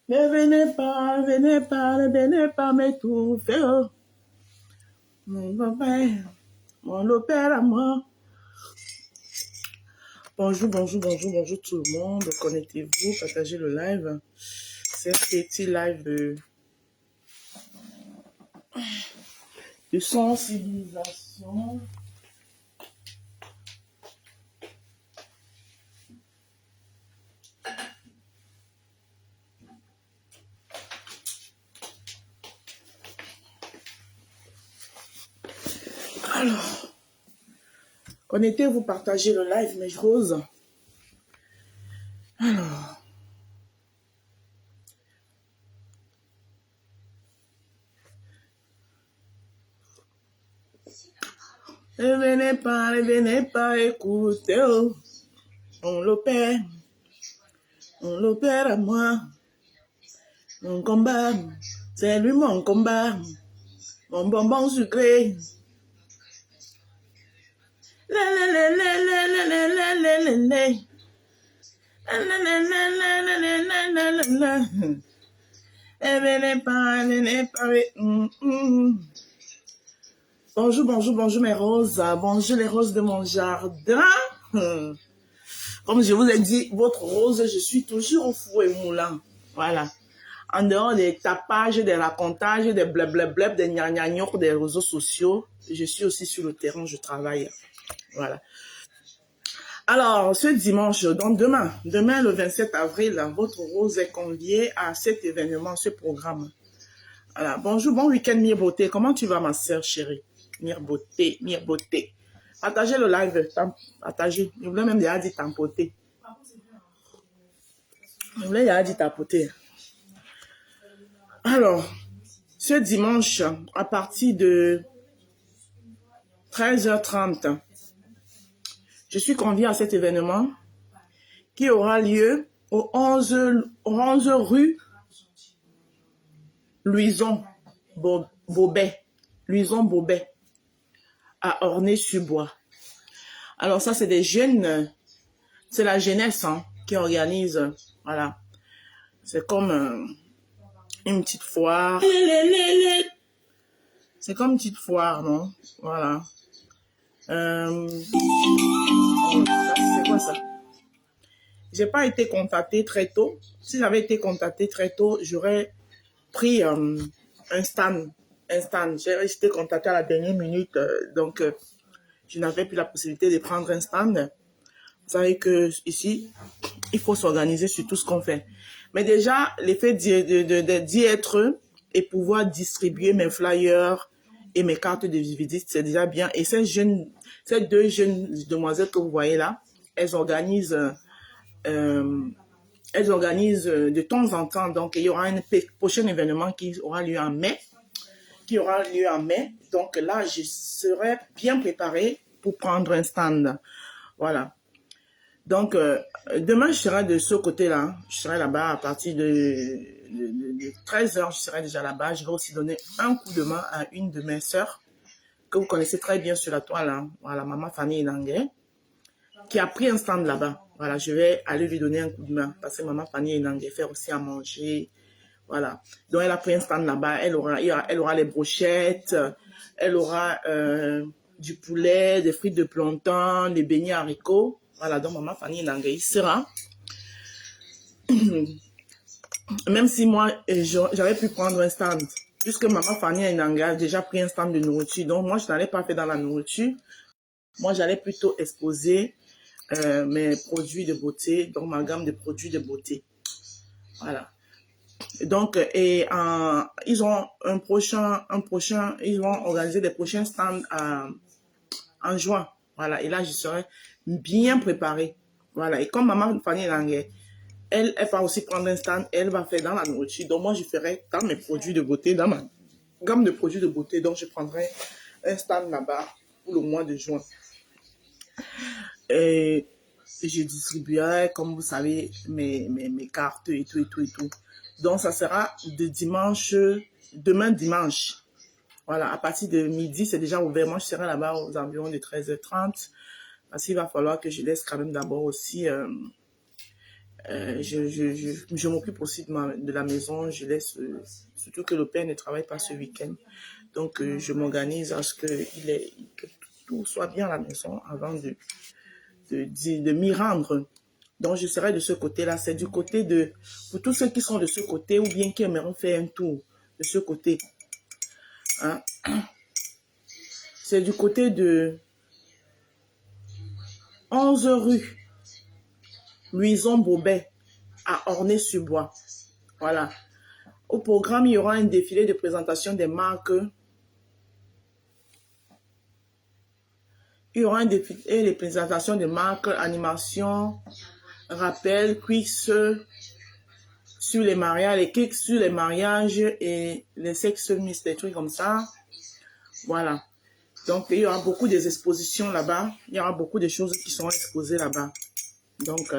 Ne venez pas m'étouffer. Oh. Mon papa, mon père à moi. Bonjour tout le monde. Connectez-vous, partagez le live. C'est un petit live de sensibilisation. Alors, connectez-vous, partagez le live, mes roses. Alors, ne venez pas écouter. Oh. On l'opère à moi. Mon combat, c'est lui mon combat. Mon bonbon sucré. Bonjour mes roses. Bonjour les roses de mon jardin. Comme je vous ai dit, votre rose, je suis toujours au four et moulin. Voilà. En dehors des tapages, des racontages, des blablabla, des gnagnagnocs, des réseaux sociaux, je suis aussi sur le terrain, je travaille. Voilà. Alors, ce dimanche, donc demain le 27 avril, votre rose est conviée à cet événement, ce programme. Voilà. Bonjour, bon week-end, Mire Beauté. Comment tu vas, ma sœur chérie? Mire Beauté. Partagez le live. Partagez. Je voulais même déjà dire tampoter. Je voulais déjà dire tapoter. Alors, ce dimanche, à partir de 13h30, je suis conviée à cet événement qui aura lieu au 11 rue Louison Bobet, à Ornay-sur-Bois. Alors ça, c'est des jeunes, c'est la jeunesse qui organise, voilà. C'est comme une petite foire. C'est comme une petite foire, non? Voilà. C'est quoi ça? J'ai pas été contactée très tôt. Si j'avais été contactée très tôt, j'aurais pris un stand. J'ai été contactée à la dernière minute, donc je n'avais plus la possibilité de prendre un stand. Vous savez que ici, il faut s'organiser sur tout ce qu'on fait. Mais déjà, l'effet d'y être et pouvoir distribuer mes flyers et mes cartes de visite, c'est déjà bien. Et ces deux jeunes demoiselles que vous voyez là, elles organisent de temps en temps. Donc, il y aura un prochain événement qui aura lieu en mai. Donc là, je serai bien préparée pour prendre un stand. Voilà. Donc, demain, je serai de ce côté-là. Je serai là-bas à partir de 13h. Je serai déjà là-bas. Je vais aussi donner un coup de main à une de mes sœurs que vous connaissez très bien sur la toile. Hein. Voilà, Maman Fanny Enangué, qui a pris un stand là-bas. Voilà, je vais aller lui donner un coup de main parce que Maman Fanny Enangué fait aussi à manger. Voilà. Donc, elle a pris un stand là-bas. Elle aura les brochettes. Elle aura du poulet, des frites de plantain, des beignets haricots. Voilà, donc Maman Fanny Enangué sera. Même si moi, j'avais pu prendre un stand. Puisque Maman Fanny Enangué a déjà pris un stand de nourriture. Donc, moi, je n'allais pas faire dans la nourriture. Moi, j'allais plutôt exposer mes produits de beauté. Donc, ma gamme de produits de beauté. Voilà. Donc, ils ont ils vont organiser des prochains stands en juin. Voilà, et là, je serai bien préparée. Voilà, et comme Maman Fanny Enangué, elle va aussi prendre un stand, elle va faire dans la nourriture. Donc, moi, je ferai dans mes produits de beauté, dans ma gamme de produits de beauté. Donc, je prendrai un stand là-bas pour le mois de juin. Et je distribuerai, comme vous savez, mes cartes et tout. Donc, ça sera demain dimanche. Voilà, à partir de midi, c'est déjà ouvert. Moi, je serai là-bas aux environs de 13h30. Parce qu'il va falloir que je laisse quand même d'abord aussi Je m'occupe aussi de la maison. Je laisse, surtout que le père ne travaille pas ce week-end. Donc, je m'organise à ce que tout soit bien à la maison avant de m'y rendre. Donc, je serai de ce côté-là. C'est du côté de... Pour tous ceux qui sont de ce côté ou bien qui aimeront faire un tour de ce côté. Hein? C'est du côté de 11 rue Louison Bobet à Ornay-sur-Bois. Voilà. Au programme, il y aura un défilé de présentation des marques. Il y aura un défilé de présentation des marques, animation, rappel, quiz sur les mariages, les kicks sur les mariages et les sex mix, des trucs comme ça. Voilà. Donc, il y aura beaucoup d'expositions là-bas. Il y aura beaucoup de choses qui seront exposées là-bas. Donc,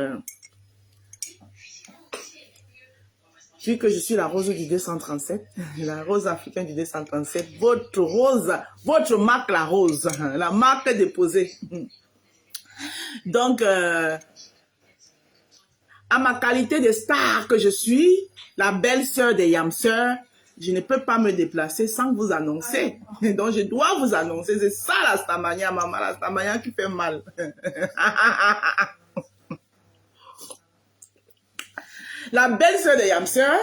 vu que je suis la rose du 237, la rose africaine du 237, votre rose, votre marque la rose, la marque déposée. Donc, à ma qualité de star que je suis, la belle-sœur des Yamseurs, je ne peux pas me déplacer sans vous annoncer. Donc, je dois vous annoncer. C'est ça la stamania, maman, la stamania qui fait mal. La belle-sœur des Yamseurs,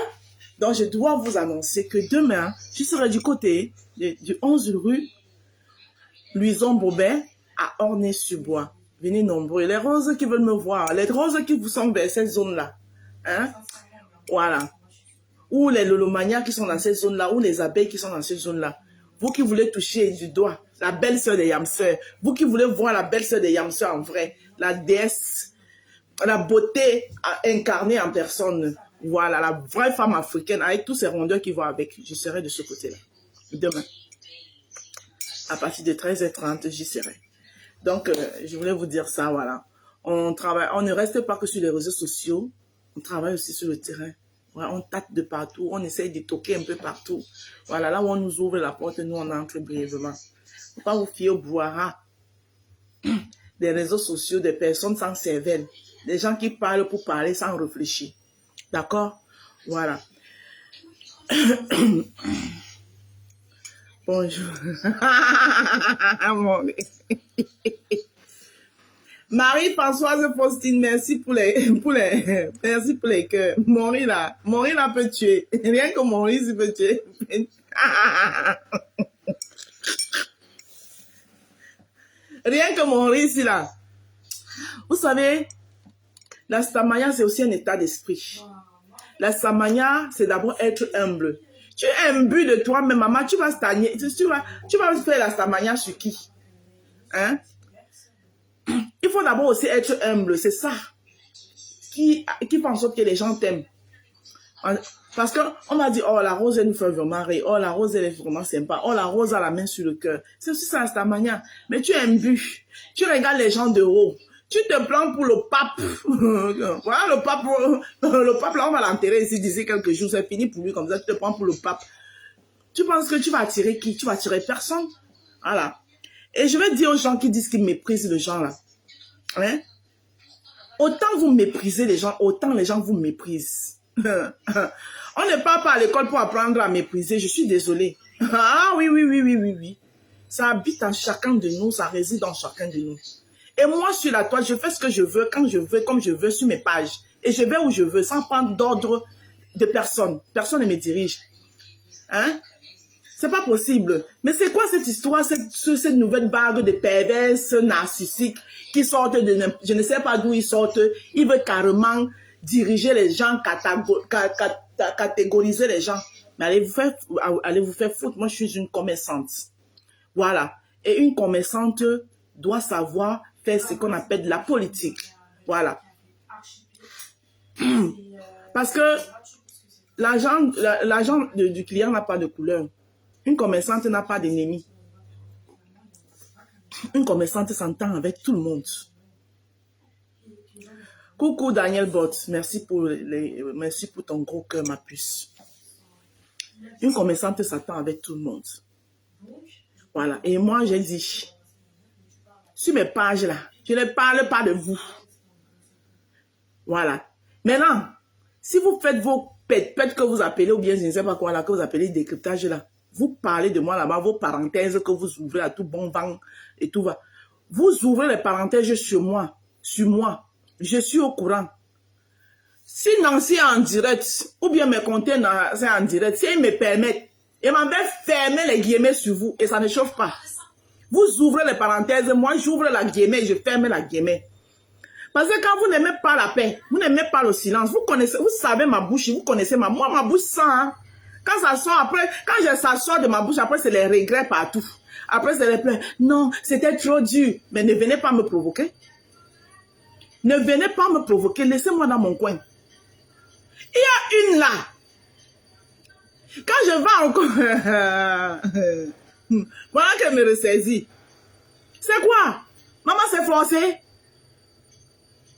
donc je dois vous annoncer que demain, je serai du côté du 11 rue Louison Bobet à Ornay-sur-Bois. Venez nombreux. Les roses qui veulent me voir, les roses qui vous sont vers cette zone-là. Hein? Voilà. Ou les lolomanias qui sont dans cette zone-là, ou les abeilles qui sont dans cette zone-là. Vous qui voulez toucher du doigt la belle-sœur des Yamseurs, vous qui voulez voir la belle-sœur des Yamseurs en vrai, la déesse, la beauté incarnée en personne. Voilà, la vraie femme africaine avec tous ces rondeurs qui vont avec. Je serai de ce côté-là. Demain. À partir de 13h30, j'y serai. Donc, je voulais vous dire ça, voilà. On travaille, on ne reste pas que sur les réseaux sociaux. On travaille aussi sur le terrain. Voilà, on tâte de partout. On essaye de toquer un peu partout. Voilà, là où on nous ouvre la porte, nous, on entre brièvement. Il ne faut pas vous fier au brouhaha des réseaux sociaux, des personnes sans cervelle. Des gens qui parlent pour parler sans réfléchir. D'accord? Voilà. Bonjour. Marie-Françoise Faustine, merci pour les cœurs. Maurice là peut tuer. Rien que Maurice peut tuer. Rien que Maurice là. Vous savez, la stamania, c'est aussi un état d'esprit. La stamania, c'est d'abord être humble. Tu es imbu de toi, mais maman, tu vas stagner. Tu vas faire la stamania sur qui? Hein? Il faut d'abord aussi être humble. C'est ça qui fait en sorte que les gens t'aiment. Parce qu'on m'a dit, oh, la rose, elle nous fait vraiment rire. Oh, la rose, elle est vraiment sympa. Oh, la rose a la main sur le cœur. C'est aussi ça, la stamania. Mais tu es imbu. Tu regardes les gens de haut. Tu te prends pour le pape. Voilà, le pape, là, on va l'enterrer ici d'ici quelques jours. C'est fini pour lui comme ça. Tu te prends pour le pape. Tu penses que tu vas attirer qui? Tu vas attirer personne. Voilà. Et je vais dire aux gens qui disent qu'ils méprisent les gens là. Hein? Autant vous méprisez les gens, autant les gens vous méprisent. On ne part pas à l'école pour apprendre à mépriser. Je suis désolée. Ah oui. Ça habite en chacun de nous. Ça réside en chacun de nous. Et moi, sur la toile, je fais ce que je veux, quand je veux, comme je veux, sur mes pages. Et je vais où je veux, sans prendre d'ordre de personne. Personne ne me dirige. Hein? C'est pas possible. Mais c'est quoi cette histoire, cette nouvelle vague de perverses narcissiques qui sortent de... Je ne sais pas d'où ils sortent. Ils veulent carrément diriger les gens, catégoriser les gens. Mais allez vous faire foutre. Moi, je suis une commerçante. Voilà. Et une commerçante doit savoir faire ce qu'on appelle de la politique. Voilà. Parce que l'argent du client n'a pas de couleur. Une commerçante n'a pas d'ennemi. Une commerçante s'entend avec tout le monde. Coucou Daniel Bott, merci pour ton gros cœur, ma puce. Une commerçante s'entend avec tout le monde. Voilà. Et moi, j'ai dit, sur mes pages là, je ne parle pas de vous. Voilà. Maintenant, si vous faites vos pètes que vous appelez, ou bien je ne sais pas quoi là, que vous appelez décryptage là, vous parlez de moi là-bas, vos parenthèses que vous ouvrez à tout bon vent et tout va. Vous ouvrez les parenthèses sur moi. Je suis au courant. Si Nancy est en direct, ou bien mes comptes c'est en direct, si ils me permettent, ils m'avaient fermé les guillemets sur vous et ça ne chauffe pas. Vous ouvrez les parenthèses, moi j'ouvre la guillemets, je ferme la guillemets. Parce que quand vous n'aimez pas la paix, vous n'aimez pas le silence, vous connaissez, vous savez ma bouche, vous connaissez ma bouche sent. Hein? Quand ça sort après, ça sort de ma bouche, après c'est les regrets partout. Après c'est les pleurs. Non, c'était trop dur. Mais ne venez pas me provoquer. Ne venez pas me provoquer, laissez-moi dans mon coin. Il y a une là. Quand je vais encore... voilà qu'elle me ressaisit. C'est quoi? Maman s'est forcée.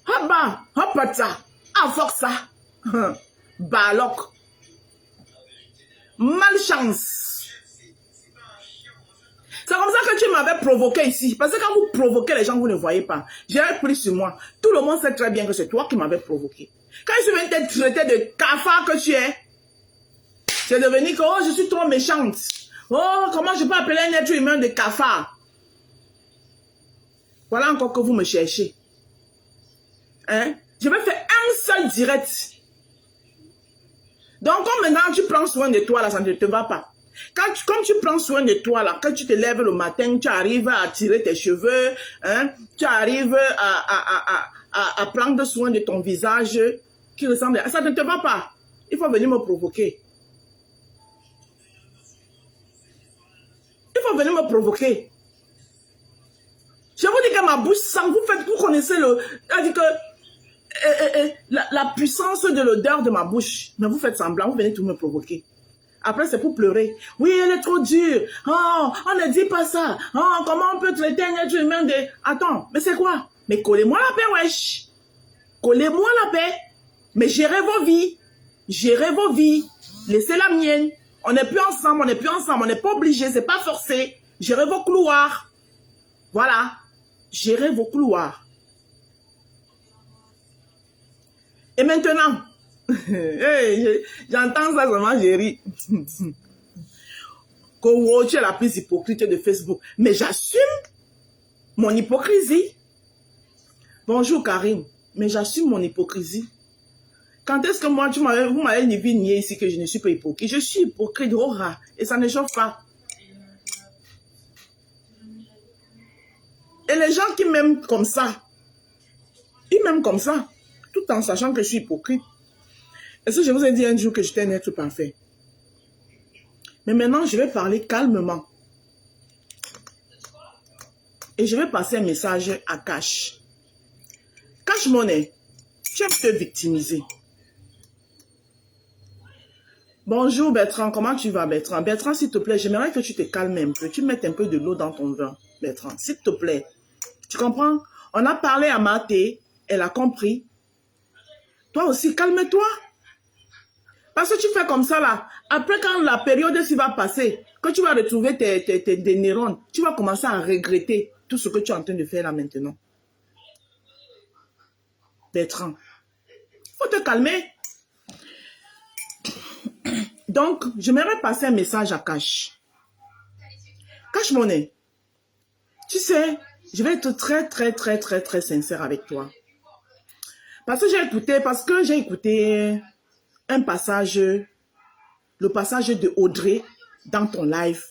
Haba, hopata, afoxa, balok, malchance. C'est comme ça que tu m'avais provoqué ici. Parce que quand vous provoquez les gens, vous ne voyez pas. J'ai pris sur moi. Tout le monde sait très bien que c'est toi qui m'avais provoqué. Quand je suis venue te traiter de cafard que tu es, c'est devenu que oh, je suis trop méchante. Oh, comment je peux appeler un être humain de cafard? Voilà encore que vous me cherchez. Hein? Je vais faire un seul direct. Donc, comme maintenant tu prends soin de toi, là, ça ne te va pas. Comme tu prends soin de toi, là, quand tu te lèves le matin, tu arrives à tirer tes cheveux, hein, tu arrives à prendre soin de ton visage qui ressemble à... Ça ne te va pas. Il faut venir me provoquer. Il faut venir me provoquer. Je vous dis que ma bouche sent, vous connaissez le... C'est-à-dire que la puissance de l'odeur de ma bouche, mais vous faites semblant, vous venez tout me provoquer. Après, c'est pour pleurer. Oui, elle est trop dure. Oh, on ne dit pas ça. Oh, comment on peut traiter un être humain de... Attends, mais c'est quoi? Mais collez-moi la paix, wesh. Collez-moi la paix. Mais gérez vos vies. Gérez vos vies. Laissez la mienne. On n'est plus ensemble, on n'est plus ensemble. On n'est pas obligé, c'est pas forcé. Gérez vos couloirs. Voilà. Gérez vos couloirs. Et maintenant, hey, j'entends ça seulement, j'ai ri. Que tu es la plus hypocrite de Facebook. Mais j'assume mon hypocrisie. Bonjour Karim, mais j'assume mon hypocrisie. Quand est-ce que moi, vous m'avez nié ici que je ne suis pas hypocrite? Je suis hypocrite, oh rat, et ça ne chauffe pas. Et les gens qui m'aiment comme ça, ils m'aiment comme ça, tout en sachant que je suis hypocrite. Est-ce que je vous ai dit un jour que j'étais un être parfait? Mais maintenant, je vais parler calmement. Et je vais passer un message à Cash. Cash Money, tu aimes te victimiser. Bonjour Bertrand, comment tu vas Bertrand? Bertrand, s'il te plaît, j'aimerais que tu te calmes un peu, tu mettes un peu de l'eau dans ton vin, Bertrand, s'il te plaît. Tu comprends? On a parlé à Maté, elle a compris. Toi aussi, calme-toi. Parce que tu fais comme ça là. Après, quand la période s'y va passer, que tu vas retrouver tes neurones, tu vas commencer à regretter tout ce que tu es en train de faire là maintenant. Bertrand, il faut te calmer. Donc, j'aimerais passer un message à Cash. Cash Money, tu sais, je vais être très sincère avec toi. Parce que j'ai écouté un passage, le passage de Audrey dans ton live.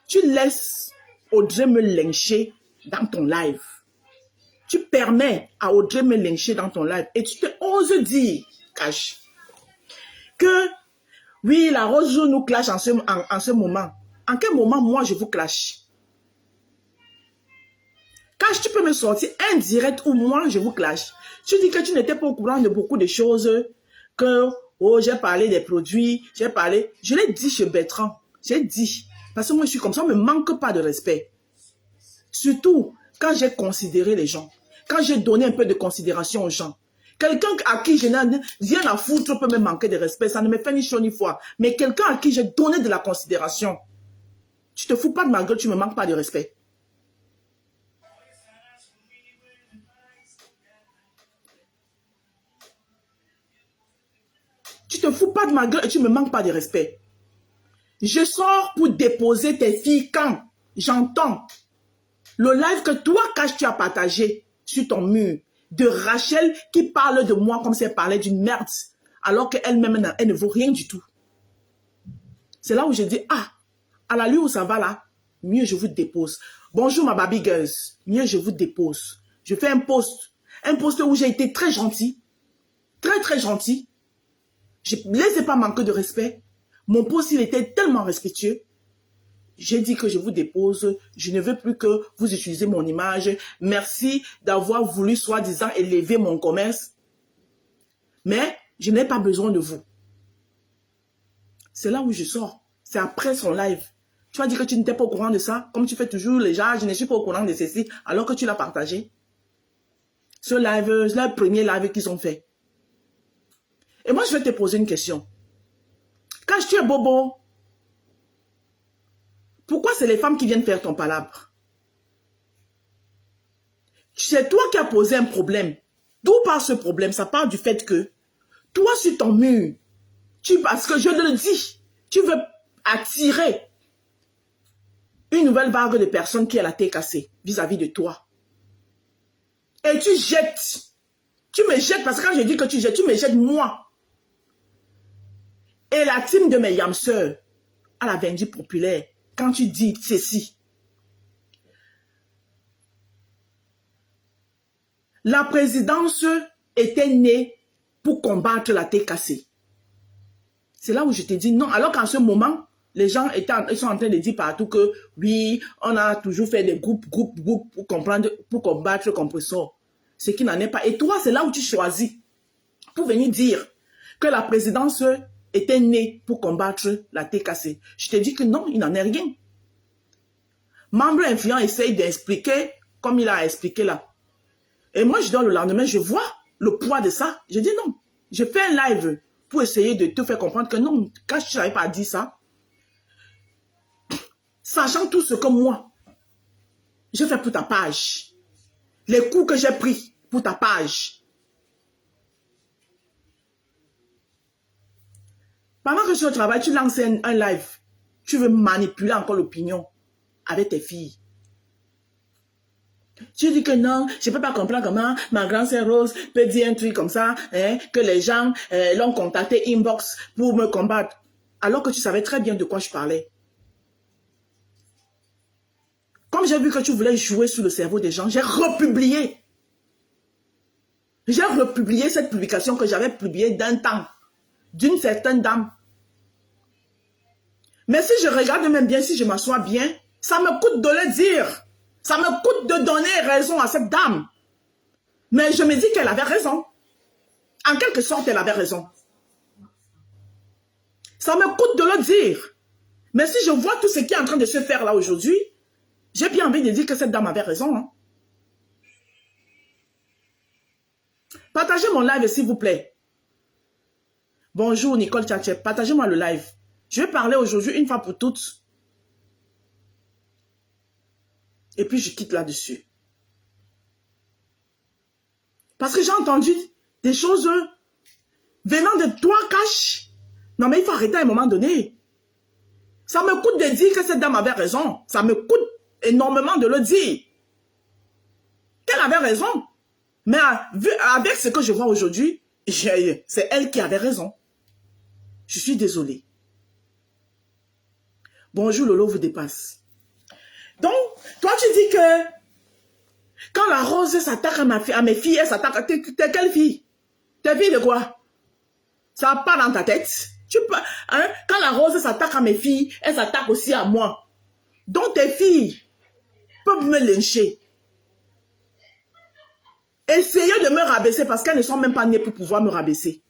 Tu laisses Audrey me lyncher dans ton live. Tu permets à Audrey me lyncher dans ton live et tu te oses dire, Cash, que oui, la Rose nous clash en ce moment. En quel moment moi je vous clash? Cash, tu peux me sortir un direct où moi je vous clash. Tu dis que tu n'étais pas au courant de beaucoup de choses, que oh, j'ai parlé des produits, j'ai parlé. Je l'ai dit chez Bertrand, j'ai dit. Parce que moi je suis comme ça, on ne me manque pas de respect. Surtout quand j'ai considéré les gens, quand j'ai donné un peu de considération aux gens. Quelqu'un à qui je n'ai rien à foutre peut me manquer de respect, ça ne me fait ni chaud ni froid. Mais quelqu'un à qui j'ai donné de la considération, tu te fous pas de ma gueule, tu ne me manques pas de respect. te fous pas de ma gueule et tu me manques pas de respect. Je sors pour déposer tes filles quand j'entends le live que toi, Cash, tu as partagé sur ton mur de Rachel qui parle de moi comme si elle parlait d'une merde alors qu'elle-même, elle ne vaut rien du tout. C'est là où je dis, ah, à la lieu où ça va là, mieux je vous dépose. Bonjour ma baby girls, mieux je vous dépose. Je fais un post où j'ai été très gentil, très gentil. Je ne laissais pas manquer de respect. Mon post, il était tellement respectueux. J'ai dit que je vous dépose. Je ne veux plus que vous utilisez mon image. Merci d'avoir voulu, soi-disant, élever mon commerce. Mais je n'ai pas besoin de vous. C'est là où je sors. C'est après son live. Tu vas dire que tu n'étais pas au courant de ça. Comme tu fais toujours les gens, je ne suis pas au courant de ceci. Alors que tu l'as partagé. Ce live, c'est le premier live qu'ils ont fait. Et moi, je vais te poser une question. Quand tu es bobo, pourquoi c'est les femmes qui viennent faire ton palabre? C'est toi qui as posé un problème. D'où part ce problème? Ça part du fait que toi, sur ton mur, parce que je le dis, tu veux attirer une nouvelle vague de personnes qui a la tête cassée vis-à-vis de toi. Et tu jettes. Tu me jettes parce que quand je dis que tu me jettes moi. Et la team de mes yamseurs à la vendue populaire, quand tu dis ceci, la présidence était née pour combattre la tête cassée. C'est là où je te dis non. Alors qu'en ce moment, les gens sont en train de dire partout que oui, on a toujours fait des groupes pour combattre le compresseur. Ce qui n'en est pas. Et toi, c'est là où tu choisis pour venir dire que la présidence était née pour combattre la tête cassée. Je te dis que non, il n'en est rien. Membre influent essaye d'expliquer comme il a expliqué là. Et moi, je dors le lendemain, je vois le poids de ça. Je dis non. Je fais un live pour essayer de te faire comprendre que non, quand je n'avais pas dit ça, sachant tout ce que moi, je fais pour ta page. Les coups que j'ai pris pour ta page. Pendant que je suis au travail, tu lances un live. Tu veux manipuler encore l'opinion avec tes filles. Tu dis que non, je ne peux pas comprendre comment ma grande sœur Rose peut dire un truc comme ça, hein, que les gens l'ont contacté inbox pour me combattre, alors que tu savais très bien de quoi je parlais. Comme j'ai vu que tu voulais jouer sur le cerveau des gens, j'ai republié. J'ai republié cette publication que j'avais publiée d'un temps, d'une certaine dame. Mais si je regarde même bien, si je m'assois bien, ça me coûte de le dire. Ça me coûte de donner raison à cette dame. Mais je me dis qu'elle avait raison. En quelque sorte, elle avait raison. Ça me coûte de le dire. Mais si je vois tout ce qui est en train de se faire là aujourd'hui, j'ai bien envie de dire que cette dame avait raison. Hein. Partagez mon live s'il vous plaît. Bonjour Nicole Tchatchep, partagez-moi le live. Je vais parler aujourd'hui une fois pour toutes. Et puis je quitte là-dessus. Parce que j'ai entendu des choses venant de toi, Cash. Non mais il faut arrêter à un moment donné. Ça me coûte de dire que cette dame avait raison. Ça me coûte énormément de le dire. Qu'elle avait raison. Mais avec ce que je vois aujourd'hui, c'est elle qui avait raison. Je suis désolée. Bonjour, Lolo vous dépasse. Donc, toi tu dis que quand la rose s'attaque à mes filles, elle s'attaque à t'es quelle fille? T'es fille de quoi? Ça va pas dans ta tête. Hein? Quand la rose s'attaque à mes filles, elle s'attaque aussi à moi. Donc tes filles peuvent me lyncher. Essayez de me rabaisser parce qu'elles ne sont même pas nées pour pouvoir me rabaisser.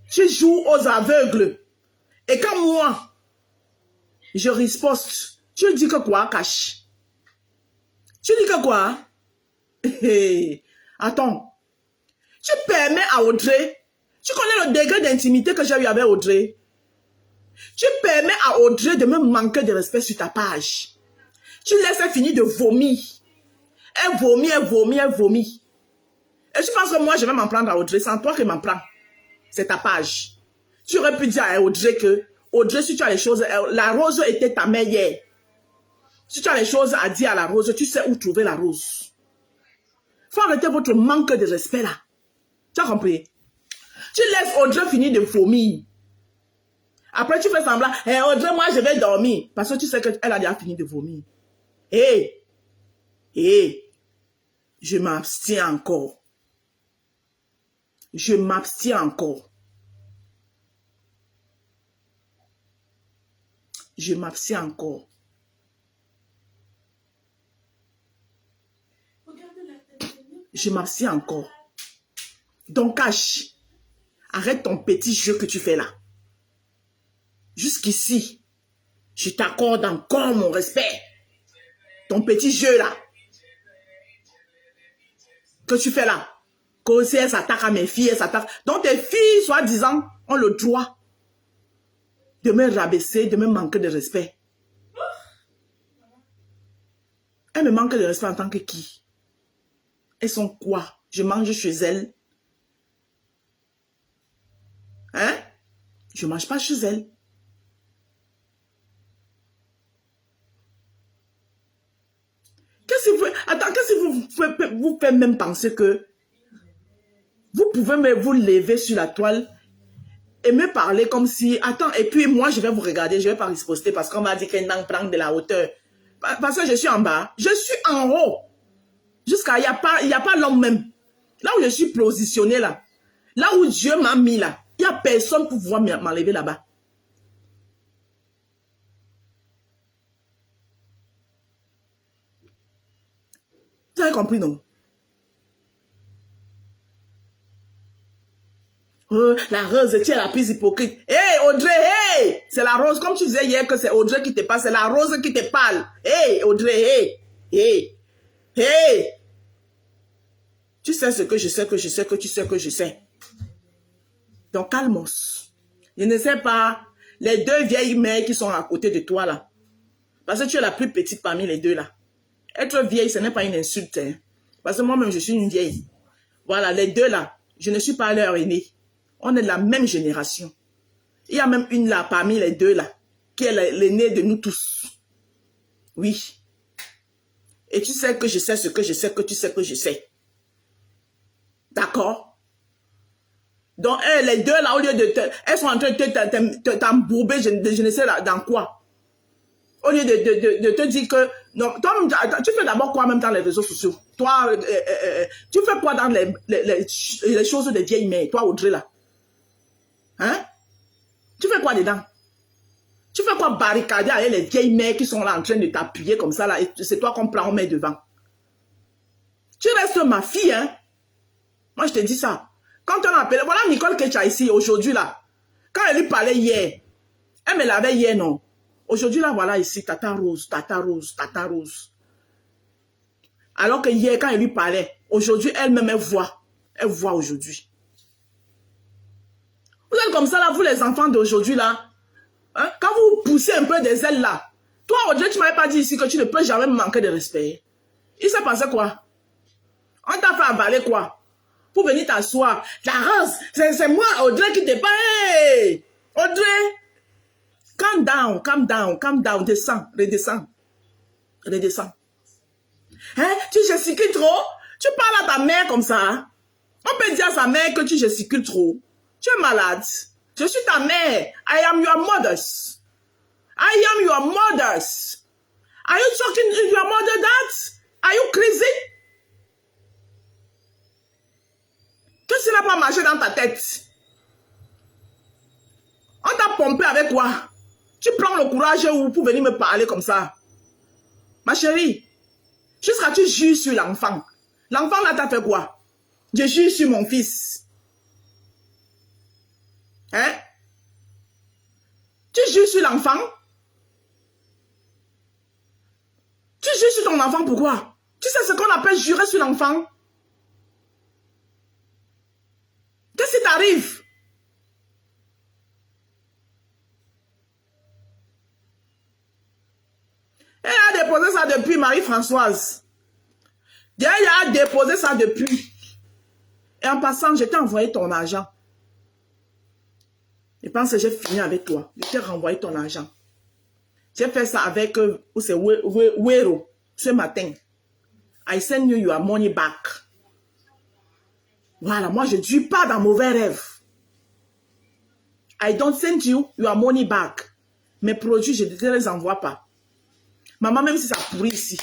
Tu joues aux aveugles. Et quand moi, je riposte, tu dis que quoi, Cash? Tu dis que quoi? Attends. Tu permets à Audrey, tu connais le degré d'intimité que j'ai eu avec Audrey. Tu permets à Audrey de me manquer de respect sur ta page. Tu laisses elle finir de vomir. Elle vomit, elle vomit, elle vomit. Et tu penses que moi, je vais m'en prendre à Audrey, c'est toi qui m'en prends. C'est ta page. Tu aurais pu dire à Audrey que, Audrey, si tu as les choses, la rose était ta mère hier. Si tu as les choses à dire à la rose, tu sais où trouver la rose. Faut arrêter votre manque de respect là. Tu as compris? Tu laisses Audrey finir de vomir. Après, tu fais semblant, hey, Audrey, moi, je vais dormir. Parce que tu sais qu'elle a déjà fini de vomir. Je m'abstiens encore. Je m'abstiens encore. Je m'abstiens encore. Je m'abstiens encore. Donc, cache. Arrête ton petit jeu que tu fais là. Jusqu'ici, je t'accorde encore mon respect. Ton petit jeu là. Que tu fais là. Que si elles s'attaquent à mes filles, elles s'attaquent. Donc tes filles, soi-disant, ont le droit de me rabaisser, de me manquer de respect. Elles me manquent de respect en tant que qui? Elles sont quoi? Je mange chez elles. Hein? Je ne mange pas chez elles. Qu'est-ce que vous faites même penser que vous pouvez vous lever sur la toile et me parler comme si, attends, et puis moi je vais vous regarder, je ne vais pas riposter parce qu'on m'a dit qu'elle n'en prend de la hauteur. Parce que je suis en bas, je suis en haut. Jusqu'à, il n'y a pas l'homme même. Là où je suis positionné là, là où Dieu m'a mis là, il n'y a personne pour pouvoir m'enlever là-bas. Vous avez compris, non? La rose, tu es la plus hypocrite. Hey, Audrey, hey! C'est la rose, comme tu disais hier que c'est Audrey qui te parle, c'est la rose qui te parle. Hey, Audrey, hey! Hey! Hey! Tu sais ce que je sais, que je sais, que tu sais que je sais. Donc, calmos. Je ne sais pas, les deux vieilles mères qui sont à côté de toi là. Parce que tu es la plus petite parmi les deux là. Être vieille, ce n'est pas une insulte. Hein. Parce que moi-même, je suis une vieille. Voilà, les deux là, je ne suis pas leur aînée. On est de la même génération. Il y a même une là, parmi les deux là, qui est l'aînée de nous tous. Oui. Et tu sais que je sais ce que je sais, que tu sais que je sais. D'accord? Donc, les deux là, au lieu de elles sont en train de t'embourber, je ne sais là, dans quoi. Au lieu de te dire que, non, toi, tu fais d'abord quoi même dans les réseaux sociaux? Toi, tu fais quoi dans les choses des vieilles mères? Toi, Audrey là? Hein? Tu fais quoi dedans? Tu fais quoi barricader avec les vieilles mères qui sont là en train de t'appuyer comme ça là et c'est toi qu'on prend, on met devant. Tu restes ma fille, hein? Moi, je te dis ça. Quand on appelle, voilà Nicole Kecha ici, aujourd'hui là. Quand elle lui parlait hier, elle me l'avait hier, non? Aujourd'hui là, voilà ici, Tata Rose, Tata Rose, Tata Rose. Alors que hier, quand elle lui parlait, aujourd'hui, elle-même, elle voit aujourd'hui. Vous êtes comme ça là, vous les enfants d'aujourd'hui là. Hein? Quand vous poussez un peu des ailes là, toi, Audrey, tu ne m'avais pas dit ici que tu ne peux jamais me manquer de respect. Il s'est passé quoi? On t'a fait avaler quoi? Pour venir t'asseoir. La rose, c'est moi, Audrey, qui te parle. Hey! Audrey, calm down, calm down, calm down, descends, redescends. Redescends. Hein? Tu gesticules trop? Tu parles à ta mère comme ça? On peut dire à sa mère que tu gesticules trop. Tu es malade. Je suis ta mère. I am your mother. I am your mother. Are you talking to your mother that? Are you crazy? Qu'est-ce qui n'a pas marché dans ta tête? On t'a pompé avec quoi? Tu prends le courage pour venir me parler comme ça. Ma chérie, jusqu'à tu juges sur l'enfant. L'enfant là t'a fait quoi? Je juge sur mon fils. Hein? Tu juges sur l'enfant? Tu juges sur ton enfant pourquoi? Tu sais ce qu'on appelle jurer sur l'enfant? Qu'est-ce qui t'arrive? Elle a déposé ça depuis Marie-Françoise. Elle a déposé ça depuis. Et en passant, je t'ai envoyé ton argent. Je pense que j'ai fini avec toi. Je t'ai renvoyé ton argent. J'ai fait ça avec Wero ce matin. I send you your money back. Voilà, moi je ne suis pas dans mauvais rêve. I don't send you your money back. Mes produits, je ne te les envoie pas. Maman, même si ça pourrit ici,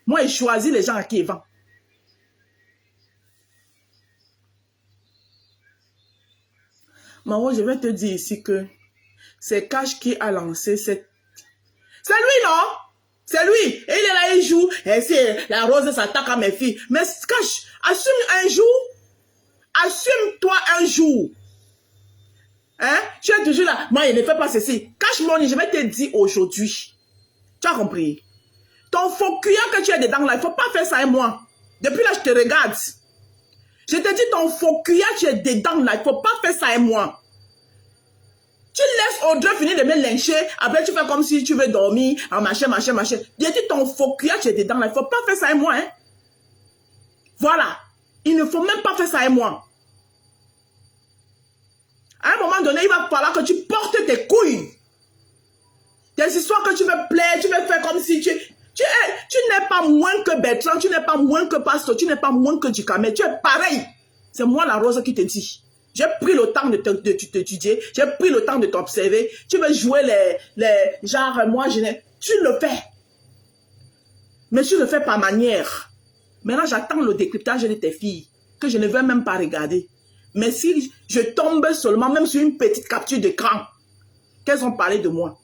moi, je choisis les gens à qui ils vendent. Maman, je vais te dire ici que c'est Cash qui a lancé cette... C'est lui, non? C'est lui. Et il est là, il joue. Et c'est la rose s'attaque à mes filles. Mais Cash, assume un jour. Assume-toi un jour. Hein? Tu es toujours là. Moi, il ne fait pas ceci. Cash Money, je vais te dire aujourd'hui. Tu as compris? Ton faux cuillère que tu es dedans là, il ne faut pas faire ça et moi. Depuis là, je te regarde. Je te dis, ton faux cuillère, tu es dedans là, il ne faut pas faire ça et moi. Tu laisses Audrey finir de me lyncher, après tu fais comme si tu veux dormir, en machin. Je dis, ton faux cuillère, tu es dedans là, il ne faut pas faire ça et moi. Hein? Voilà. Il ne faut même pas faire ça et moi. À un moment donné, il va falloir que tu portes tes couilles. Des histoires que tu veux plaire, tu veux faire comme si tu n'es pas moins que Bertrand, tu n'es pas moins que Pasteur, tu n'es pas moins que Ducamel, tu es pareil. C'est moi la rose qui te dit. J'ai pris le temps de t'étudier, j'ai pris le temps de t'observer. Tu veux jouer les genre, moi je n'ai... Tu le fais. Mais tu le fais par manière. Maintenant, j'attends le décryptage de tes filles, que je ne veux même pas regarder. Mais si je tombe seulement, même sur une petite capture d'écran, qu'elles ont parlé de moi.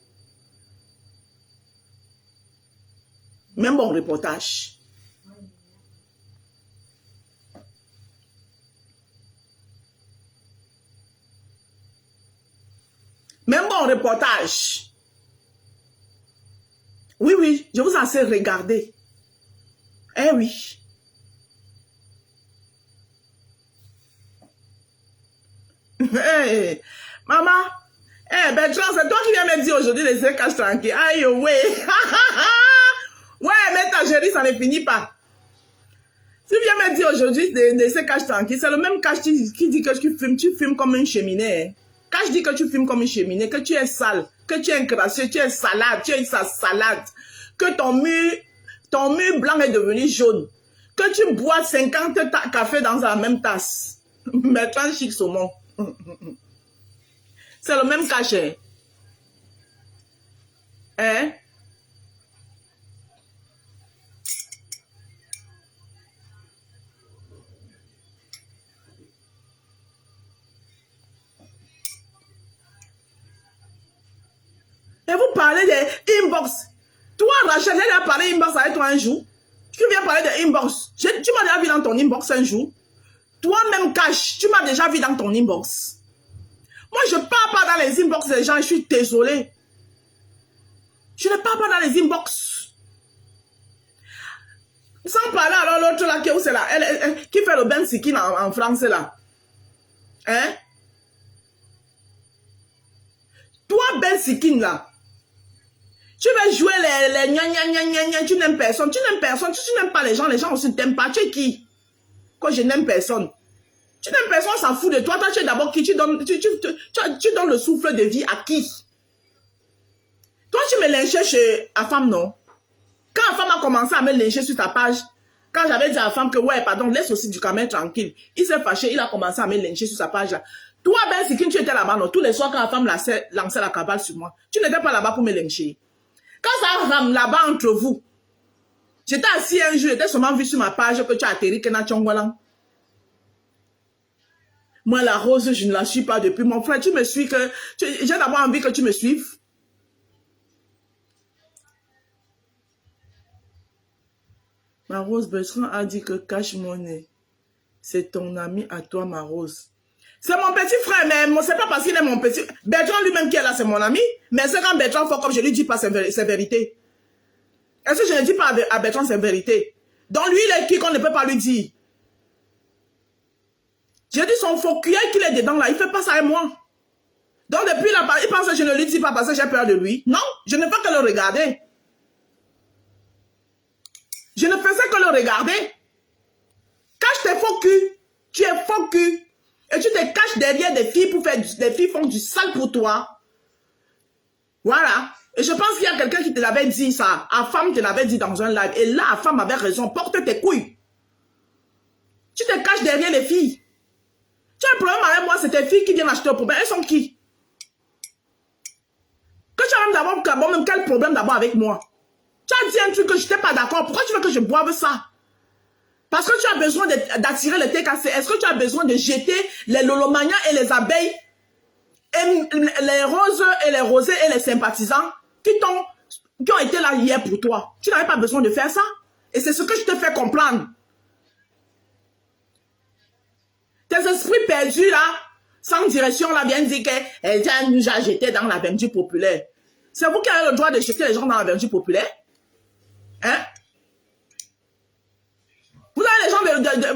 Même mon reportage. Même mon reportage. Oui, je vous en sais regarder. Eh oui. Hey, maman, hey, Bertrand, c'est toi qui viens me dire aujourd'hui laissez Cash tranquille. Aïe, ouais. Ouais, mais ta chérie, ça ne finit pas. Tu viens me dire aujourd'hui laissez Cash tranquille. C'est le même Cash qui dit que tu filmes comme une cheminée. Cash dit que tu filmes comme une cheminée, que tu es sale, que tu es gracieux, tu es salade, tu es sa salade. Que ton mur blanc est devenu jaune. Que tu bois 50 cafés dans la même tasse. Bertrand Chic Saumon. C'est le même cachet. Hein? Et vous parlez des inbox. Toi, Rachel, j'ai déjà parlé inbox avec toi un jour. Tu viens parler de inbox. Tu m'as déjà vu dans ton inbox un jour. Toi-même, Cash, tu m'as déjà vu dans ton inbox. Moi, je ne parle pas dans les inbox des gens, je suis désolée. Je ne parle pas dans les inbox. Sans parler alors l'autre là, qui est là, qui fait le Ben Sikin en français là. Hein? Toi, Ben Sikin là, tu veux jouer les gna, tu n'aimes personne, tu n'aimes pas les gens aussi ne t'aiment pas, tu es qui? Quand je n'aime personne. Tu n'aimes personne, on s'en fout de toi. Toi, tu es d'abord qui? Tu donnes le souffle de vie à qui? Toi, tu me lynchais chez la femme, non? Quand la femme a commencé à me lyncher sur ta page, quand j'avais dit à la femme que, ouais, pardon, laisse aussi Ducamel tranquille, il s'est fâché, il a commencé à me lyncher sur sa page là. Toi, Ben Sikin, tu étais là-bas, non? Tous les soirs, quand la femme lançait la cabale sur moi, tu n'étais pas là-bas pour me lyncher. Quand ça rame là-bas entre vous, j'étais assis un jour, j'étais seulement vu sur ma page que tu as atterri Kena Tchongwalang. Moi, la rose, je ne la suis pas depuis. Mon frère, tu me suis que... J'ai d'abord envie que tu me suives. Ma rose, Bertrand a dit que Cash Money, c'est ton ami à toi, ma rose. C'est mon petit frère, mais c'est pas parce qu'il est mon petit... Bertrand lui-même qui est là, c'est mon ami. Mais c'est quand Bertrand fait comme je lui dis pas, c'est vérité. Est-ce que je ne dis pas à Bertrand, c'est vérité? Donc lui, il est qui qu'on ne peut pas lui dire? J'ai dit son faux cuillère qu'il est dedans là, il fait pas ça avec moi. Donc depuis là, il pense que je ne lui dis pas parce que j'ai peur de lui. Non, je ne fais que le regarder. Je ne faisais que le regarder. Cache tes faux cul. Tu es faux cul. Et tu te caches derrière des filles pour faire des filles font du sale pour toi. Voilà. Et je pense qu'il y a quelqu'un qui te l'avait dit ça. La femme te l'avait dit dans un live. Et là, la femme avait raison. Porte tes couilles. Tu te caches derrière les filles. Tu as un problème avec moi, c'est tes filles qui viennent acheter au problème. Elles sont qui? Que tu as même d'abord, même quel problème d'abord avec moi? Tu as dit un truc que je n'étais pas d'accord. Pourquoi tu veux que je boive ça? Parce que tu as besoin d'attirer le TKC. Est-ce que tu as besoin de jeter les lolomanias et les abeilles, et les roses et les rosés et les sympathisants qui ont été là hier pour toi? Tu n'avais pas besoin de faire ça. Et c'est ce que je te fais comprendre. Tes esprits perdus là, sans direction là, viennent dire qu'elle nous a jeté dans la verdure populaire. C'est vous qui avez le droit de jeter les gens dans la verdure populaire? Hein? Vous avez les gens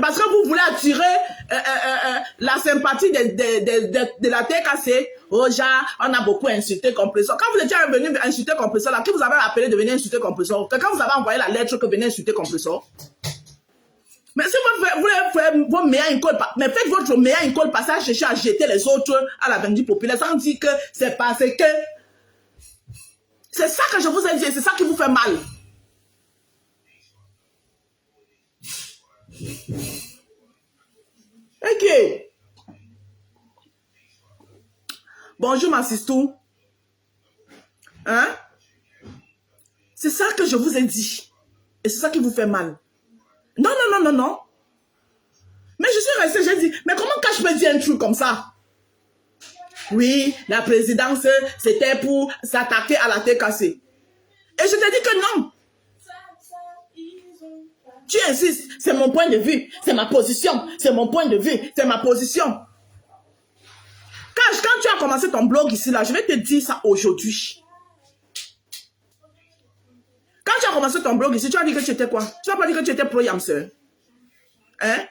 parce que vous voulez attirer la sympathie de la TKC. Oh, on a beaucoup insulté Compressor. Quand vous étiez venu insulter Compressor, là, qui vous avez appelé de venir insulter Compressor? Quelqu'un vous avez envoyé la lettre que venez insulter Compressor? Mais si vous voulez faire vos meilleurs inculpes, mais faites votre meilleur inculpe, ça chercher à jeter les autres à la vendue populaire sans dire que c'est parce que c'est ça que je vous ai dit, c'est ça qui vous fait mal. Ok. Bonjour ma sistou. Hein? C'est ça que je vous ai dit. Et c'est ça qui vous fait mal. Non, non, non, non, non. Mais je suis restée, j'ai dit, mais comment je peux dire un truc comme ça? Oui, la présidence, c'était pour s'attaquer à la TKC. Et je te dis que non. Tu insistes, c'est mon point de vue, c'est ma position, c'est mon point de vue, c'est ma position. Quand tu as commencé ton blog ici, là, je vais te dire ça aujourd'hui. Quand tu as commencé ton blog ici, tu as dit que tu étais quoi? Tu n'as pas dit que tu étais pro-Yamseur. Hein?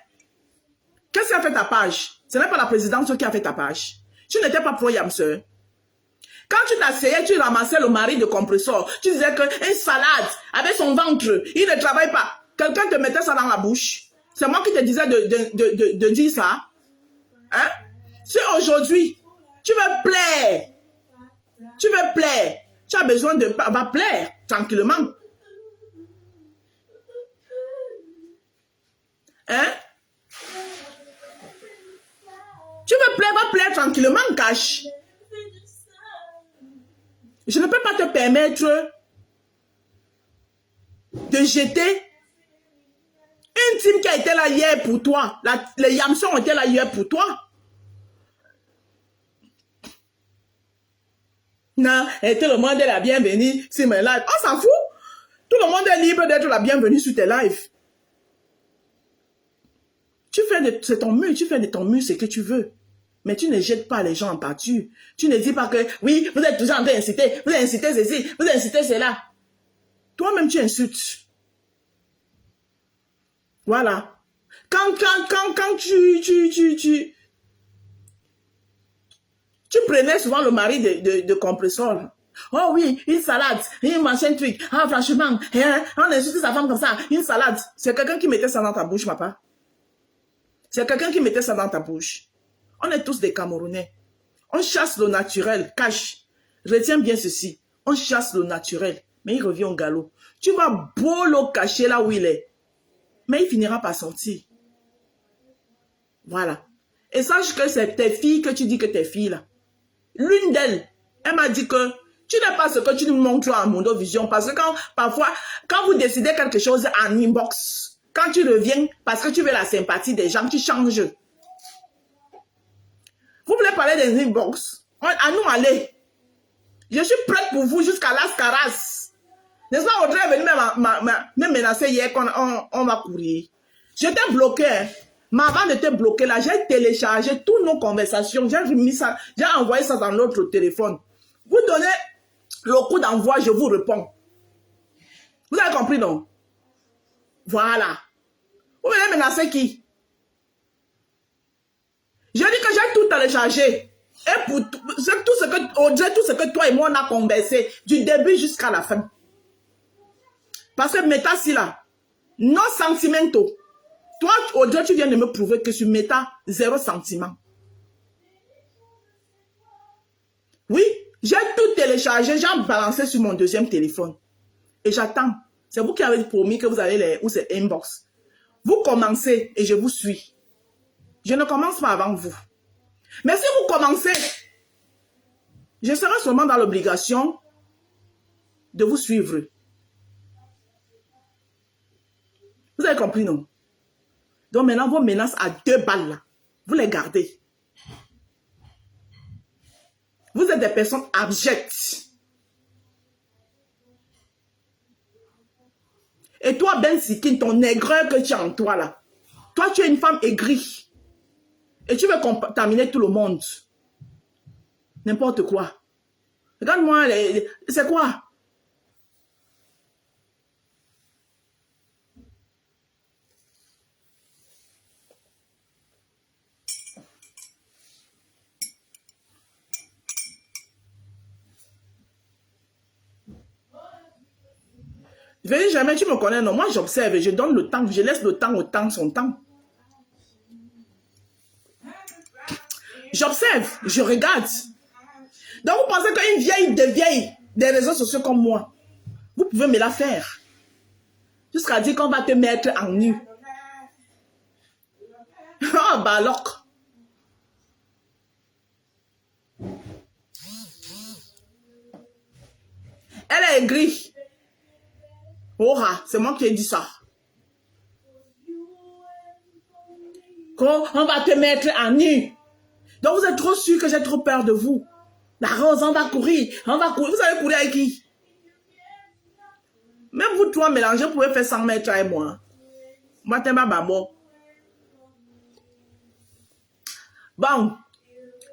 Qu'est-ce qui a fait ta page? Ce n'est pas la présidence qui a fait ta page. Tu n'étais pas pro-Yamseur. Quand tu t'asseyais, tu ramassais le mari de Compressor. Tu disais qu'une salade avec son ventre, il ne travaille pas. Quelqu'un te mettait ça dans la bouche. C'est moi qui te disais de dire ça. Hein? Si aujourd'hui, tu veux plaire, tu as besoin de va plaire tranquillement. Hein? Tu veux plaire, va plaire tranquillement, cache. Je ne peux pas te permettre de jeter une team qui a été là hier pour toi. Les Yamsons ont été là hier pour toi. Non, et tout le monde est la bienvenue sur mes lives. On s'en fout. Tout le monde est libre d'être la bienvenue sur tes lives. Tu fais de ton mur, tu fais de ton mur ce que tu veux. Mais tu ne jettes pas les gens en pâture. Tu ne dis pas que, oui, vous êtes toujours en train d'inciter, vous incitez ceci, vous incitez cela. Toi-même, tu insultes. Voilà. Quand tu prenais souvent le mari de Compressor. Oh oui, une salade, une machin truc. Ah, franchement, hein, on insulte sa femme comme ça, une salade. C'est quelqu'un qui mettait ça dans ta bouche, papa. C'est quelqu'un qui mettait ça dans ta bouche. On est tous des Camerounais. On chasse le naturel, cache. Retiens bien ceci. On chasse le naturel, mais il revient au galop. Tu vas beau le cacher là où il est. Mais il finira par sortir. Voilà. Et sache que c'est tes filles que tu dis que tes filles là. L'une d'elles, elle m'a dit que tu n'es pas ce que tu nous montres en Mondovision. Parce que parfois, quand vous décidez quelque chose en inbox, quand tu reviens, parce que tu veux la sympathie des gens, tu changes. Vous voulez parler des inbox? À nous aller. Je suis prête pour vous jusqu'à Las Caras. N'est-ce pas, Audrey est venu me menacer hier qu'on va courir. Je t'ai bloqué. Hein. Mais avant de te bloquer là, j'ai téléchargé toutes nos conversations. J'ai remis ça, j'ai envoyé ça dans notre téléphone. Vous donnez le coup d'envoi, je vous réponds. Vous avez compris, non? Voilà. Vous venez menacer qui? Je dis que j'ai tout téléchargé. Et pour tout ce que toi et moi on a conversé, du début jusqu'à la fin. Parce que Meta, si là, non sentimentaux. Toi, Audrey, tu viens de me prouver que sur Meta, 0 sentiment. Oui, j'ai tout téléchargé, j'ai balancé sur mon deuxième téléphone. Et j'attends. C'est vous qui avez promis que vous allez les... Ou c'est inbox. Vous commencez et je vous suis. Je ne commence pas avant vous. Mais si vous commencez, je serai seulement dans l'obligation de vous suivre. Vous avez compris, non? Donc maintenant, vos menaces à 2 balles, là, vous les gardez. Vous êtes des personnes abjectes. Et toi, Ben Sikin, ton aigreur que tu as en toi, là, toi, tu es une femme aigrie. Et tu veux contaminer tout le monde. N'importe quoi. Regarde-moi, c'est quoi? Venez jamais, tu me connais, non? Moi, j'observe, je donne le temps, je laisse le temps au temps, son temps. J'observe, je regarde. Donc, vous pensez qu'une vieille de vieille des réseaux sociaux comme moi, vous pouvez me la faire. Jusqu'à dire qu'on va te mettre en nu. Ah, bah alors. Elle est aigrie. Oh, c'est moi qui ai dit ça. On va te mettre en nu. Donc, vous êtes trop sûr que j'ai trop peur de vous. La Rose, on va courir. On va courir. Vous savez courir avec qui? Même vous trois mélangés, vous pouvez faire 100 mètres avec moi. Moi, t'es ma babo. Bon.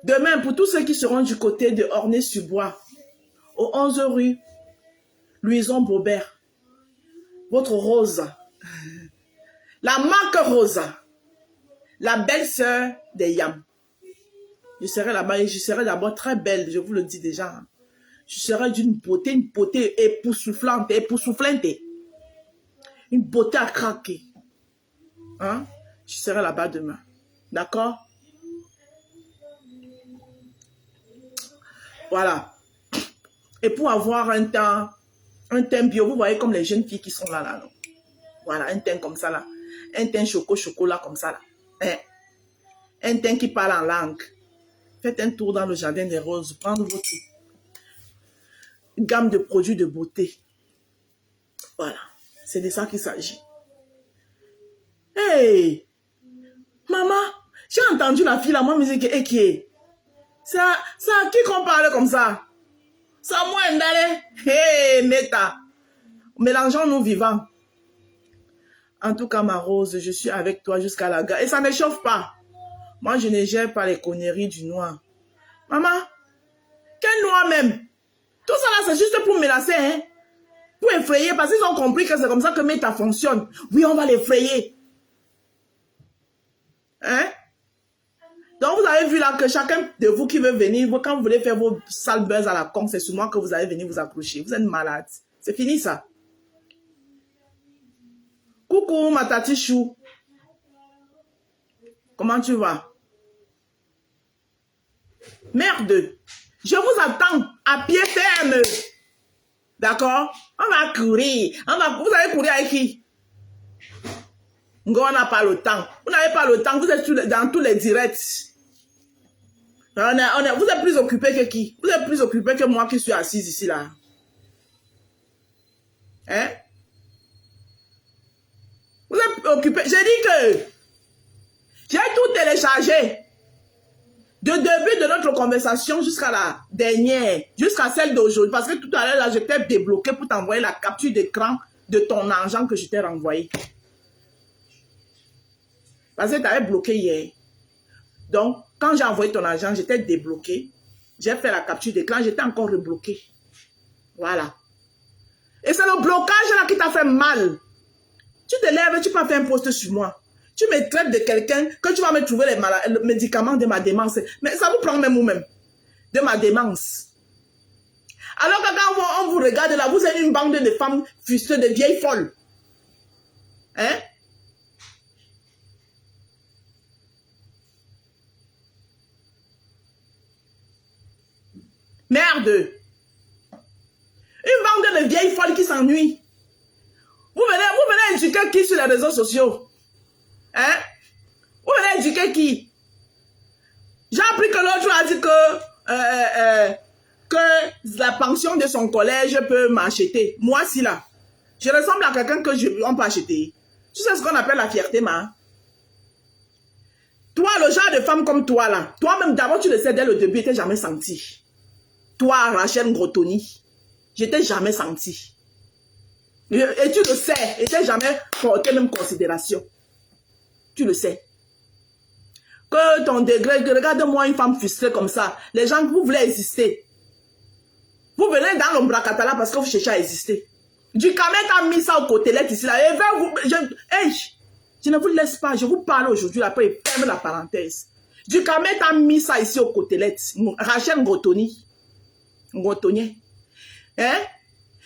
Demain, pour tous ceux qui seront du côté de Ornay-sur-Bois, au 11 rue Louison Bobert, votre Rose, la marque Rose, la belle-sœur des Yam. Je serai là-bas et je serai d'abord très belle, je vous le dis déjà. Je serai d'une beauté, une beauté époustouflante, époustouflante. Une beauté à craquer. Hein? Je serai là-bas demain. D'accord? Voilà. Et pour avoir un teint bio, vous voyez comme les jeunes filles qui sont là, là. Non? Voilà, un teint comme ça, là. Un teint chocolat comme ça, là. Hein? Un teint qui parle en langue. Faites un tour dans le jardin des roses. Prendre votre gamme de produits de beauté. Voilà. C'est de ça qu'il s'agit. Hey! Maman, j'ai entendu la fille là, moi, musique et qui est? C'est à qui qu'on parle comme ça? C'est à moi, Ndale. Hey, Meta. Mélangeons-nous vivants. En tout cas, ma Rose, je suis avec toi jusqu'à la gare. Et ça ne chauffe pas. Moi, je ne gère pas les conneries du noir. Maman, quel noir même? Tout ça là, c'est juste pour menacer, hein? Pour effrayer, parce qu'ils ont compris que c'est comme ça que Meta fonctionne. Oui, on va l'effrayer. Hein? Donc, vous avez vu là que chacun de vous qui veut venir, quand vous voulez faire vos sales buzz à la con, c'est sur moi que vous allez venir vous accrocher. Vous êtes malade. C'est fini ça. Coucou, ma tati chou. Comment tu vas? Merde. Je vous attends à pied ferme. D'accord? On va courir. Vous allez courir avec qui? On n'a pas le temps. Vous n'avez pas le temps. Vous êtes dans tous les directs. Vous êtes plus occupé que qui? Vous êtes plus occupé que moi qui suis assise ici là. Hein? Vous êtes occupé. J'ai dit que j'ai tout téléchargé. Du début de notre conversation jusqu'à la dernière, jusqu'à celle d'aujourd'hui. Parce que tout à l'heure, là, j'étais débloqué pour t'envoyer la capture d'écran de ton argent que je t'ai renvoyé. Parce que tu avais bloqué hier. Donc, quand j'ai envoyé ton argent, j'étais débloqué. J'ai fait la capture d'écran, j'étais encore rebloqué. Voilà. Et c'est le blocage là qui t'a fait mal. Tu te lèves, tu peux faire un post sur moi. Tu me traites de quelqu'un que tu vas me trouver les médicaments de ma démence. Mais ça vous prend même vous-même. De ma démence. Alors que quand on vous regarde là, vous êtes une bande de femmes frustrées, de vieilles folles. Hein? Merde. Une bande de vieilles folles qui s'ennuient. Vous venez éduquer qui sur les réseaux sociaux? Hein? Vous venez éduquer qui? J'ai appris que l'autre a dit que la pension de son collège peut m'acheter. Moi, si là, je ressemble à quelqu'un que on peut acheter. Tu sais ce qu'on appelle la fierté, ma? Toi, le genre de femme comme toi, là, toi-même, d'abord, tu le sais dès le début, tu t'es jamais senti. Toi, Rachel Grotoni, je t'ai jamais senti. Et tu le sais, et tu n'as jamais porté même considération. Tu le sais. Que ton degré, regarde-moi une femme frustrée comme ça. Les gens, vous voulez exister. Vous venez dans l'ombracatala parce que vous cherchez à exister. Du Kamet a mis ça au côté, là, ici, là. Et je ne vous laisse pas, je vous parle aujourd'hui, après il ferme la parenthèse. Du Kamet a mis ça ici au côté, là. Rachel Ngotoni. Ngotonier. Hein?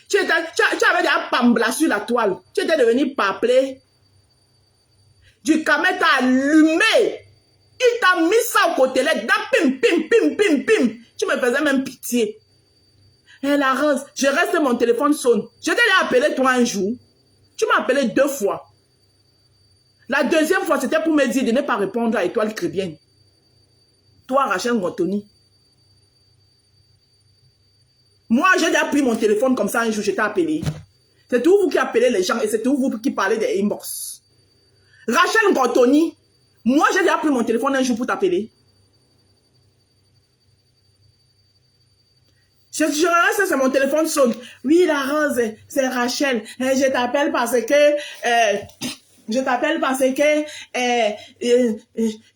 Tu avais déjà pambla sur la toile. Tu étais devenu paplé. Du Kamet a allumé. Il t'a mis ça au côté, là. Pim, pim, pim, pim, pim. Tu me faisais même pitié. Et la rose, je reste, mon téléphone sonne. Je t'ai appelé toi un jour. Tu m'as appelé 2 fois. La deuxième fois, c'était pour me dire de ne pas répondre à Étoile Crébienne. Toi, Rachel Ngotoni. Moi, j'ai déjà pris mon téléphone comme ça un jour, je t'ai appelé. C'est tout vous qui appelez les gens et c'est tout vous qui parlez des inbox. Rachel Ngotoni, moi, j'ai déjà pris mon téléphone un jour pour t'appeler. Je reste, c'est mon téléphone sonne. Oui, la rose, c'est Rachel. Je t'appelle parce que...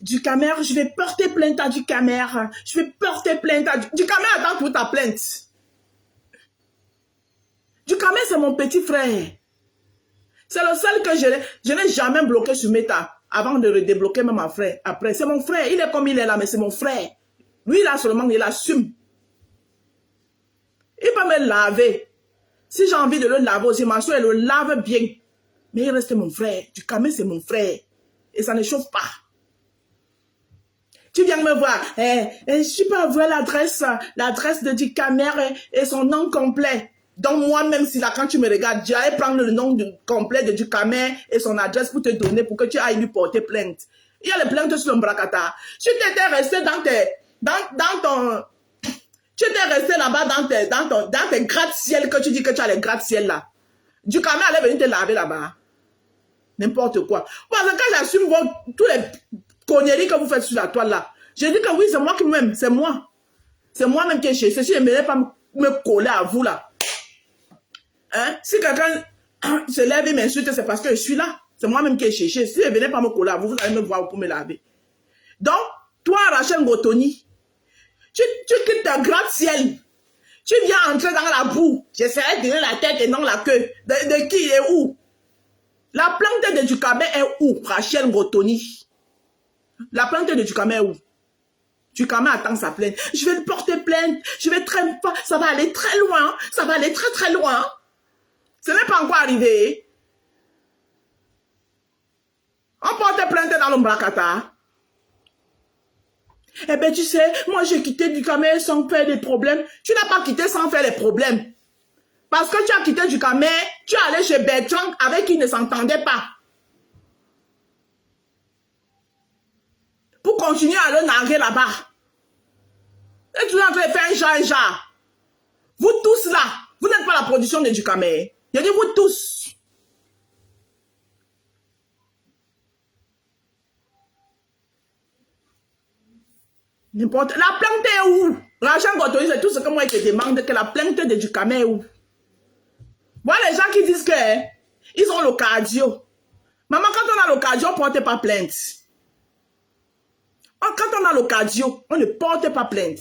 du Camer, je vais porter plainte à du Camer. Je vais porter plainte à du Camer, attends pour ta plainte. Du Camer, c'est mon petit frère. C'est le seul que je n'ai jamais bloqué sur Meta avant de redébloquer même mon frère. Après, c'est mon frère. Il est comme il est là, mais c'est mon frère. Lui, là seulement, il assume. Il peut me laver. Si j'ai envie de le laver aussi, ma soeur, elle le lave bien. Mais il reste mon frère. Du Camer, c'est mon frère. Et ça ne chauffe pas. Tu viens me voir. Je peux avoir l'adresse de du Camer et son nom complet. Donc moi-même, si là, quand tu me regardes, j'allais prendre le nom complet de du Camer et son adresse pour te donner, pour que tu ailles lui porter plainte. Il y a les plaintes sur le Bracata. Tu t'étais resté tu étais resté là-bas dans tes gratte-ciel que tu dis que tu as les gratte-ciel là. Du Camer allait venir te laver là-bas. N'importe quoi. Parce que quand j'assume tous les conneries que vous faites sur la toile là, je dis que oui, c'est moi qui m'aime, c'est moi. C'est moi-même qui ai cherché. Si je n'aimerais pas me coller à vous là. Hein? Si quelqu'un se lève et m'insulte, c'est parce que je suis là. C'est moi-même qui ai cherché. Si je ne venais pas me coller à vous, vous allez me voir pour me laver. Donc, toi, Rachel Ngotoni, tu quittes ta gratte-ciel. Tu viens entrer dans la boue. J'essaierai de donner la tête et non la queue. De qui et où? La plainte de du Camer est où, Rachel Ngotoni? La plainte de du Camer est où? Du Camer attend sa plainte. Je vais le porter plainte. Je vais ça va aller très loin. Ça va aller très très loin. Ce n'est pas encore arrivé. On porte plainte dans l'Ombracata. Eh bien, tu sais, moi j'ai quitté du Camer sans faire des problèmes. Tu n'as pas quitté sans faire des problèmes. Parce que tu as quitté du Camer, tu es allé chez Bertrand avec qui il ne s'entendait pas. Pour continuer à le narguer là-bas. Et tu es en train de faire un genre. Vous tous là, vous n'êtes pas la production de du Camer. Je dis vous tous. N'importe. La plainte est où? Rachel Ngotoni, c'est tout ce que moi je te demande, que la plainte de du Camer est où? Voilà les gens qui disent que ils ont le cardio. Maman, quand on a le cardio, on ne porte pas plainte. Quand on a le cardio, on ne porte pas plainte.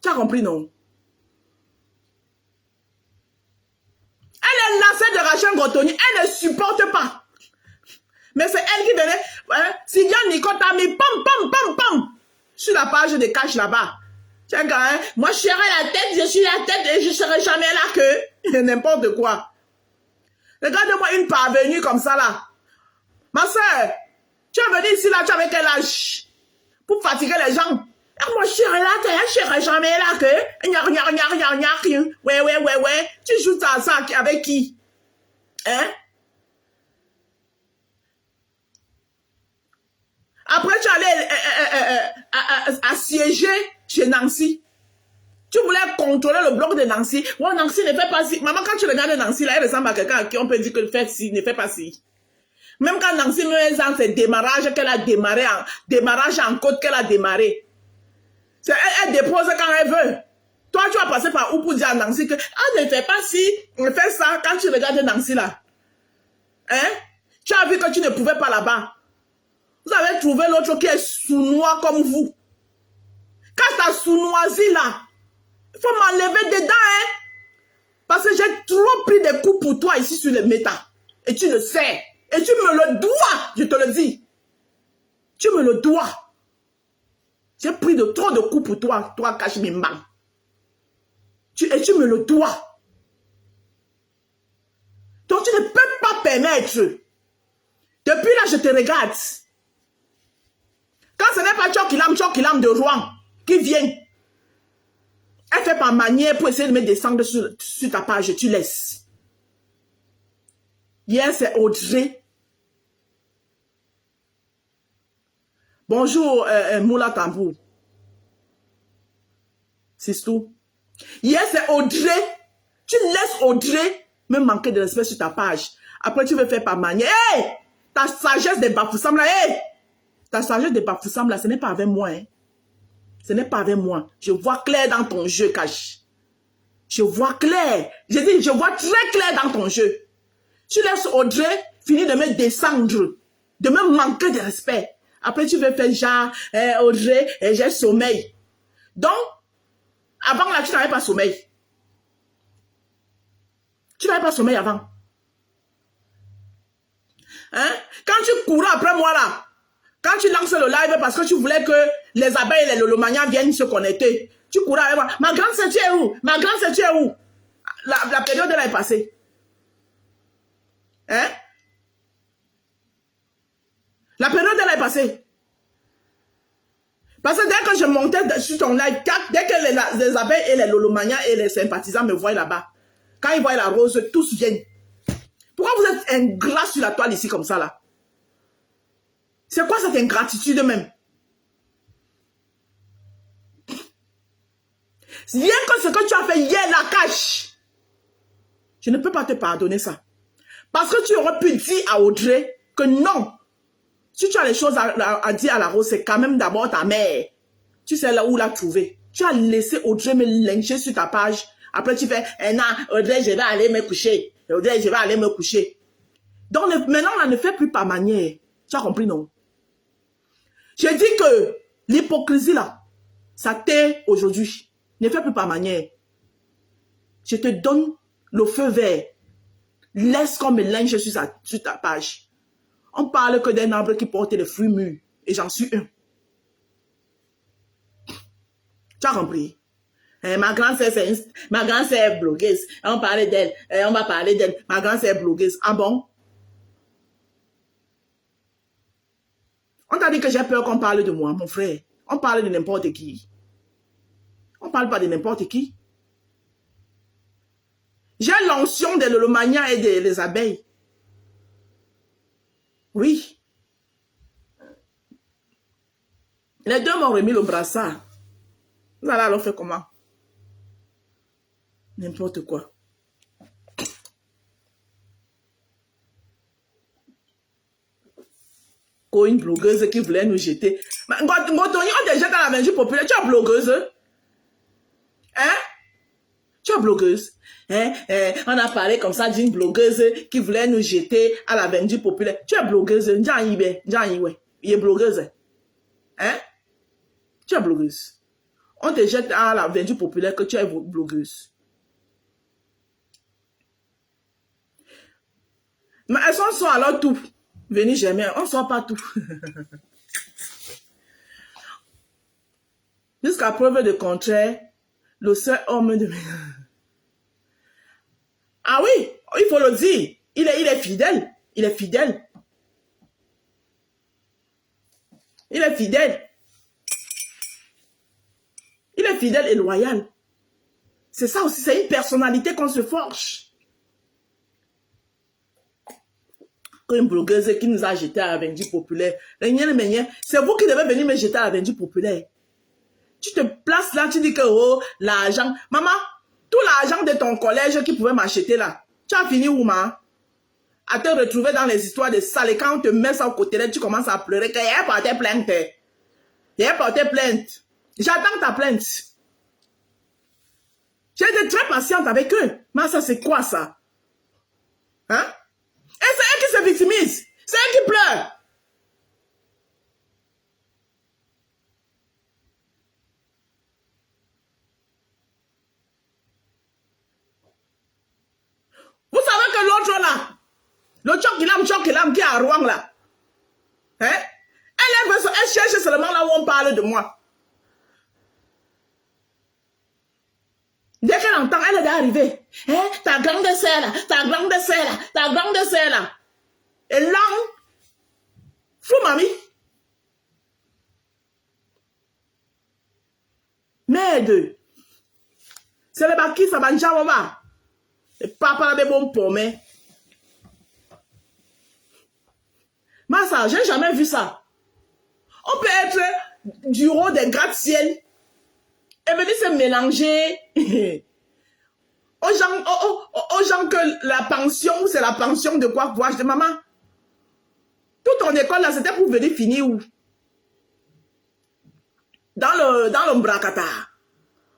Tu as compris, non? Elle est lassée de Rachel Ngotoni, elle ne supporte pas. Mais c'est elle qui venait. Hein, Sylvia Nicole t'a mis pam, pam, pam, pam. Sur la page de cash là-bas. Tiens, hein, moi je serai la tête, je suis la tête et je serai jamais la queue. N'importe quoi. Regarde-moi une parvenue comme ça là. Ma soeur, tu es venue ici là, tu avais quel âge? Pour fatiguer les gens. Ah, mon chéri, là, t'es un chéri jamais là que. Ouais. Tu joues ça avec qui? Hein? Après, tu allais assiéger chez Nancy. Tu voulais contrôler le bloc de Nancy. Ouais, Nancy ne fait pas ci. Maman, quand tu regardes Nancy, là, elle ressemble à quelqu'un à qui on peut dire que fait ci, ne fait pas ci. Même quand Nancy nous est dans ses démarrages qu'elle a démarré, démarrage en côte qu'elle a démarré. Elle dépose quand elle veut. Toi, tu vas passer par où pour dire à Nancy que, ah, ne fais pas ci, ne fais ça quand tu regardes Nancy là. Hein? Tu as vu que tu ne pouvais pas là-bas. Vous avez trouvé l'autre qui est sournois comme vous. Quand ta sournoisie là, il faut m'enlever dedans, hein? Parce que j'ai trop pris des coups pour toi ici sur le méta. Et tu le sais. Et tu me le dois, je te le dis. Tu me le dois. J'ai pris trop de coups pour toi, toi, Kashmimba. Et tu me le dois. Donc tu ne peux pas permettre. Depuis là, je te regarde. Quand ce n'est pas Chokilam de Rouen qui vient, elle fait par manière pour essayer de me descendre sur ta page, tu laisses. Hier, c'est Audrey. Bonjour, Moula Tambour. C'est tout. Hier, c'est Audrey. Tu laisses Audrey me manquer de respect sur ta page. Après, tu veux faire par manière. Hey! Ta sagesse des Bafoussam là, hey! Ta sagesse des Bafoussam là, ce n'est pas avec moi. Hein? Ce n'est pas avec moi. Je vois clair dans ton jeu, Cash. Je vois clair. Je dis, je vois très clair dans ton jeu. Tu laisses Audrey finir de me descendre, de me manquer de respect. Après, tu veux faire genre, Audrey, j'ai sommeil. Donc, avant là, tu n'avais pas sommeil. Tu n'avais pas sommeil avant. Hein? Quand tu courais après moi là, quand tu lances le live parce que tu voulais que les abeilles et les lolomanias viennent se connecter, tu courais avec moi. Ma grande sœur, tu es où? Ma grande sœur, tu es où? La période là est passée. Hein? La période là est passée. Parce que dès que je montais sur ton live, dès que les abeilles et les lolomanias et les sympathisants me voient là-bas, quand ils voient la rose, tous viennent. Pourquoi vous êtes ingrat sur la toile ici comme ça là? C'est quoi cette ingratitude même? Rien que ce que tu as fait hier, la cache. Je ne peux pas te pardonner ça. Parce que tu aurais pu dire à Audrey que non. Si tu as les choses à dire à la rose, c'est quand même d'abord ta mère. Tu sais là où la trouver. Tu as laissé Audrey me lyncher sur ta page. Après tu fais, non, Audrey, je vais aller me coucher. Audrey, je vais aller me coucher. Donc maintenant, là, ne fais plus par manière. Tu as compris, non? J'ai dit que l'hypocrisie là, ça t'est aujourd'hui. Ne fais plus par manière. Je te donne le feu vert. Laisse qu'on me lynche sur ta page. On parle que d'un arbre qui porte les fruits mûrs. Et j'en suis un. Tu as compris? Ma grand-sœur est blogueuse. On parlait d'elle. On va parler d'elle. Ma grand-sœur est blogueuse. Ah bon? On t'a dit que j'ai peur qu'on parle de moi, mon frère. On parle de n'importe qui. On ne parle pas de n'importe qui. J'ai l'onction des lolomanias et des abeilles. Oui. Les deux m'ont remis le brassard. Vous allez alors faire comment? N'importe quoi. Une blogueuse qui voulait nous jeter. Ngotoni, on te jette à la venue populaire. Tu es blogueuse? Hein? Tu es blogueuse? Hein? On a parlé comme ça d'une blogueuse qui voulait nous jeter à la venue populaire. Tu es blogueuse? Il est blogueuse. Hein? Tu es blogueuse. On te jette à la venue populaire que tu es blogueuse. Mais elles sont alors tout. Venez jamais, on ne sort pas tout. Jusqu'à preuve de contraire, le seul homme de... Ah oui, il faut le dire. Il est fidèle. Il est fidèle. Il est fidèle. fidèle et loyal. C'est ça aussi, c'est une personnalité qu'on se forge. Une blogueuse qui nous a jeté à la vendue populaire. C'est vous qui devez venir me jeter à la vendue populaire. Tu te places là, tu dis que oh, l'argent. Maman, tout l'argent de ton collège qui pouvait m'acheter là, tu as fini où, maman? À te retrouver dans les histoires de sales. Et quand on te met ça au côté là, tu commences à pleurer. Il a porté plainte. Il a porté plainte. J'attends ta plainte. J'ai été très patiente avec eux. Mais ça, c'est quoi ça? Hein? Et c'est eux qui se victimisent. C'est eux qui pleurent. Vous savez que l'autre là, le Tchokilam qui est à Rouen là, hein? Elle cherche seulement là où on parle de moi. Dès qu'elle entend, elle est arrivée. Hein? Ta grande sœur là, ta grande sœur là, ta grande sœur là. Et là, fou mamie. Merde. C'est le baki, ça va déjà maman. Et papa là des bons pommes. Massa, j'ai jamais vu ça. On peut être du haut des gratte-ciel et venir se mélanger aux gens que la pension, c'est la pension de quoi? Je dis, maman, toute ton école là, c'était pour venir finir où? Dans le bracata.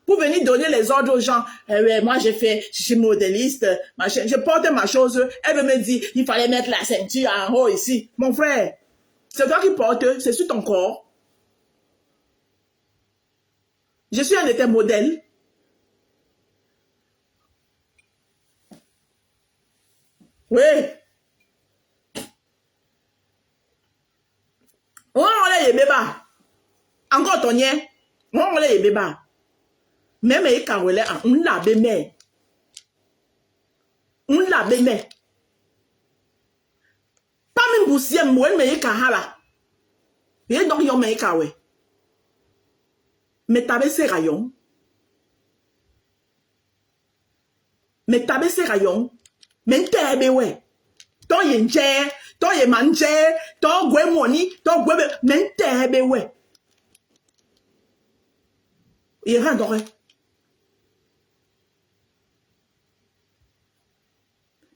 Pour venir donner les ordres aux gens. Ouais, moi, je suis modéliste, machin, je porte ma chose. Elle me dit, il fallait mettre la ceinture en haut ici. Mon frère, c'est toi qui portes, c'est sur ton corps. Je suis un été modèle. Oui. On l'a bébé. Encore ton lien. On l'a bébé. Même quand on l'a bébé. On l'a bébé. Pas même boussière, moi, mais kahala. Et donc, yon me kawe. Mais t'avais ces rayons. Mais t'avais ces rayons. Mais t'es ouais. Ton yenje, ton yemanje, ton gwe moni, ton gwe mais t'es ouais. Il rendrait.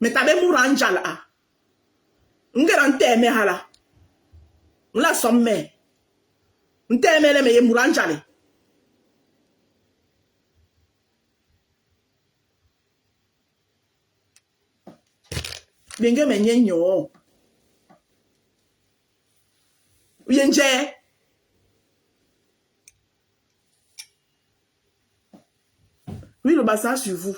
Mais t'avais mouranja là. N'gérant t'es mais hala. La somme. N't'es mais les mouranja là. Binge menye nyo. Yenje. Oui, le bassin sur vous.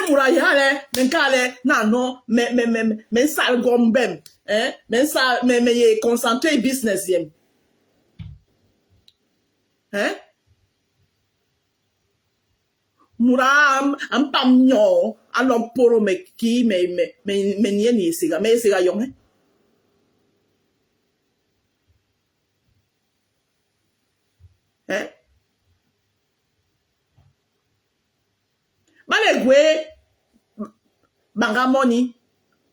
Mouraya, mais non, mais ça gombem, hein, mais ça, mais concentré business, hein. Mouram, un pamio, un lomporo, mais qui, mais ni siga, mais siga yon, hein. Balegwe, bangamoni,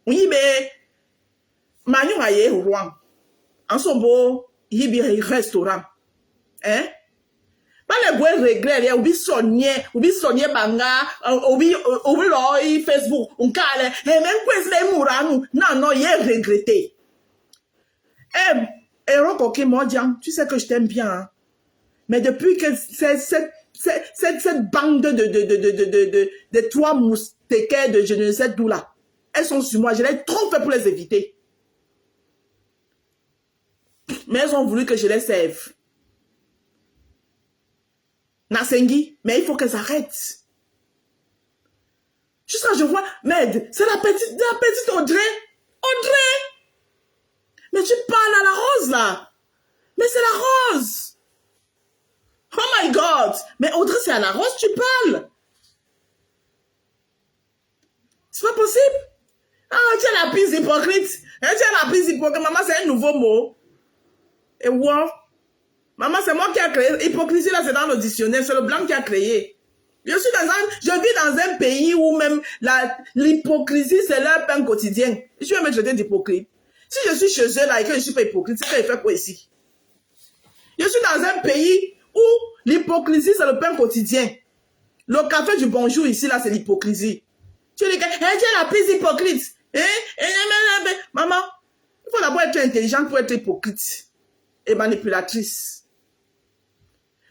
oui, mais, manu aye, Rouen, en son beau, hibi restaurant, hein. Balegwe regret, ou bi sonye banga, ou bi lo, Facebook, on kale, et même quoi, c'est mourant, non, il est regretté. Héros coquet mondial, tu sais que je t'aime bien, hein? Mais depuis que cette bande de trois moustiquaires de je ne sais d'où là, elles sont sur moi, je l'ai trop fait pour les éviter. Mais elles ont voulu que je les serve. Nasengi, mais il faut qu'elles arrêtent. Jusqu'à je vois, mais c'est la petite Audrey. Audrey! Mais tu parles à la rose là. Mais c'est la rose. Oh my God! Mais Audrey, c'est à la rose, tu parles. C'est pas possible. Ah, tu es la plus hypocrite. Tu es la plus hypocrite. Maman, c'est un nouveau mot. Et wow. Maman, c'est moi qui a créé. Hypocrisie, là, c'est dans le dictionnaire. C'est le blanc qui a créé. Je vis dans un pays où même l'hypocrisie, c'est leur pain quotidien. Je vais me traiter d'hypocrite. Si je suis chez eux, là, et que je ne suis pas hypocrite, c'est qu'il fait quoi ici? Je suis dans un pays où l'hypocrisie, c'est le pain quotidien. Le café du bonjour ici, là, c'est l'hypocrisie. Tu dis que, tu es la plus hypocrite. Maman, il faut d'abord être intelligente pour être hypocrite et manipulatrice.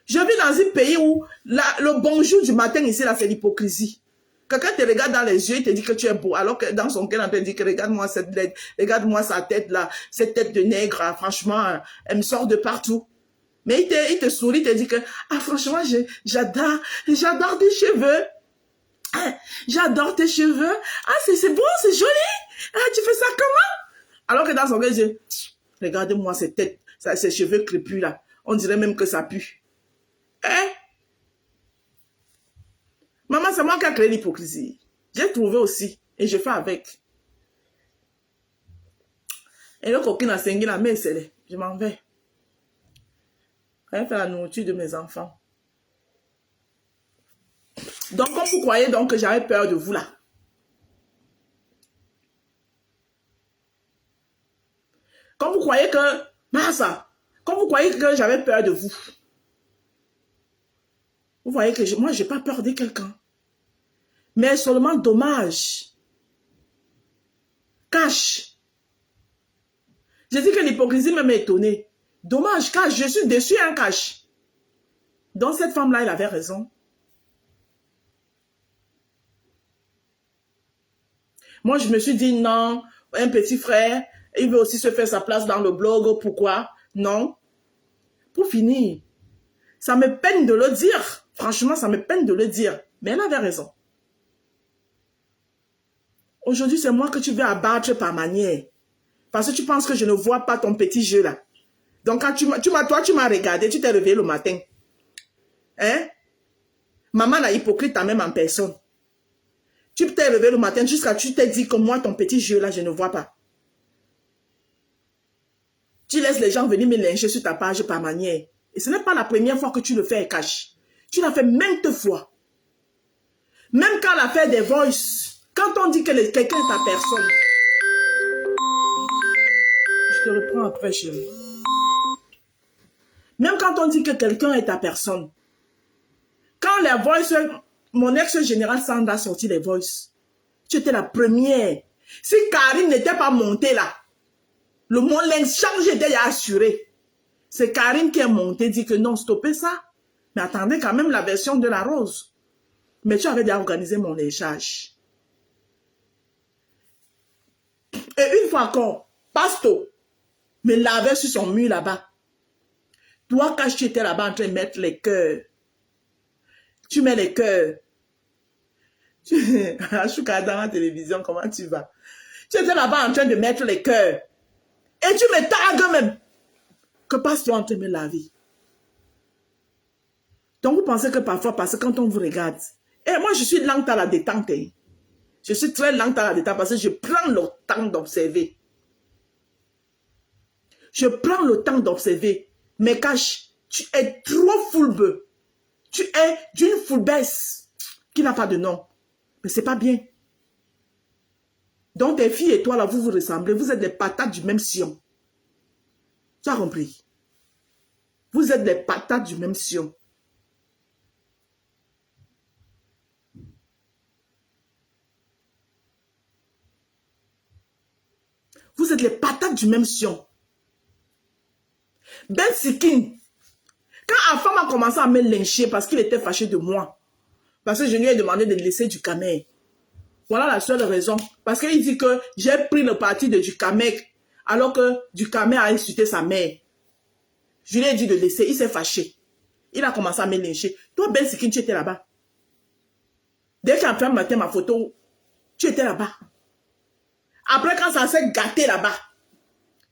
Je vis dans un pays où le bonjour du matin ici, là, c'est l'hypocrisie. Quelqu'un te regarde dans les yeux, il te dit que tu es beau, alors que dans son cœur, on te dit que regarde-moi cette tête, regarde-moi sa tête là, cette tête de nègre, là, franchement, elle me sort de partout. Mais il te sourit, il te dit que, franchement, j'adore tes cheveux. Ah, j'adore tes cheveux. Ah, c'est beau, c'est joli. Ah, tu fais ça comment? Alors que dans son cœur, il dit, regarde-moi cette tête, ces cheveux crépus là. On dirait même que ça pue. Hein? Maman, c'est moi qui a créé l'hypocrisie. J'ai trouvé aussi. Et je fais avec. Et le coquin a singé la main, c'est je m'en vais. Je vais faire la nourriture de mes enfants. Donc, comme vous croyez donc que j'avais peur de vous là. Comme vous croyez que... Massa, comme vous croyez que j'avais peur de vous. Vous voyez que moi, je n'ai pas peur de quelqu'un. Mais seulement dommage. Cache. J'ai dit que l'hypocrisie m'a étonné. Dommage, cache. Je suis déçu, hein, cache. Donc, cette femme-là, elle avait raison. Moi, je me suis dit, non, un petit frère, il veut aussi se faire sa place dans le blog. Pourquoi? Non. Pour finir, ça me peine de le dire. Franchement, ça me peine de le dire. Mais elle avait raison. Aujourd'hui, c'est moi que tu veux abattre par manière. Parce que tu penses que je ne vois pas ton petit jeu là. Donc, quand tu m'as regardé, tu t'es réveillé le matin. Hein? Maman, la hypocrite, t'as même en personne. Tu t'es réveillé le matin jusqu'à tu t'es dit que moi, ton petit jeu là, je ne vois pas. Tu laisses les gens venir me lyncher sur ta page par manière. Et ce n'est pas la première fois que tu le fais, cache. Tu l'as fait maintes fois. Même quand l'affaire des voice, quand on dit que quelqu'un est ta personne. Je te reprends après, chérie. Même quand on dit que quelqu'un est ta personne. Quand les voice, mon ex-général Sandra a sorti les voice. Tu étais la première. Si Karine n'était pas montée là, le mot l'inchange était déjà assuré. C'est Karine qui est montée, dit que non, stoppez ça. Mais attendez quand même la version de la rose. Mais tu avais déjà organisé mon lynchage. Et une fois encore, Pasto me lavait sur son mur là-bas. Toi, quand tu étais là-bas en train de mettre les cœurs, tu mets les cœurs. Je suis dans la télévision, comment tu vas? Tu étais là-bas en train de mettre les cœurs. Et tu me tagues même. Que passe-t-il en train de me laver? Donc vous pensez que parfois, parce que quand on vous regarde, et moi je suis lente à la détente. Hein. Je suis très lente à la détente parce que je prends le temps d'observer. Je prends le temps d'observer. Mais cache, tu es trop foulbeux. Tu es d'une foulbaisse qui n'a pas de nom. Mais c'est pas bien. Donc tes filles et toi là, vous vous ressemblez. Vous êtes des patates du même sillon. Tu as compris? Vous êtes des patates du même sillon. Vous êtes les patates du même sillon. Ben Sikin, quand Afam a commencé à me lyncher parce qu'il était fâché de moi, parce que je lui ai demandé de laisser du Kamek. Voilà la seule raison. Parce qu'il dit que j'ai pris le parti de du Kamek, alors que du Kamek a insulté sa mère. Je lui ai dit de laisser, il s'est fâché. Il a commencé à me lyncher. Toi, Ben Sikin, tu étais là-bas. Dès qu'il a fait matin ma photo, tu étais là-bas. Après, quand ça s'est gâté là-bas,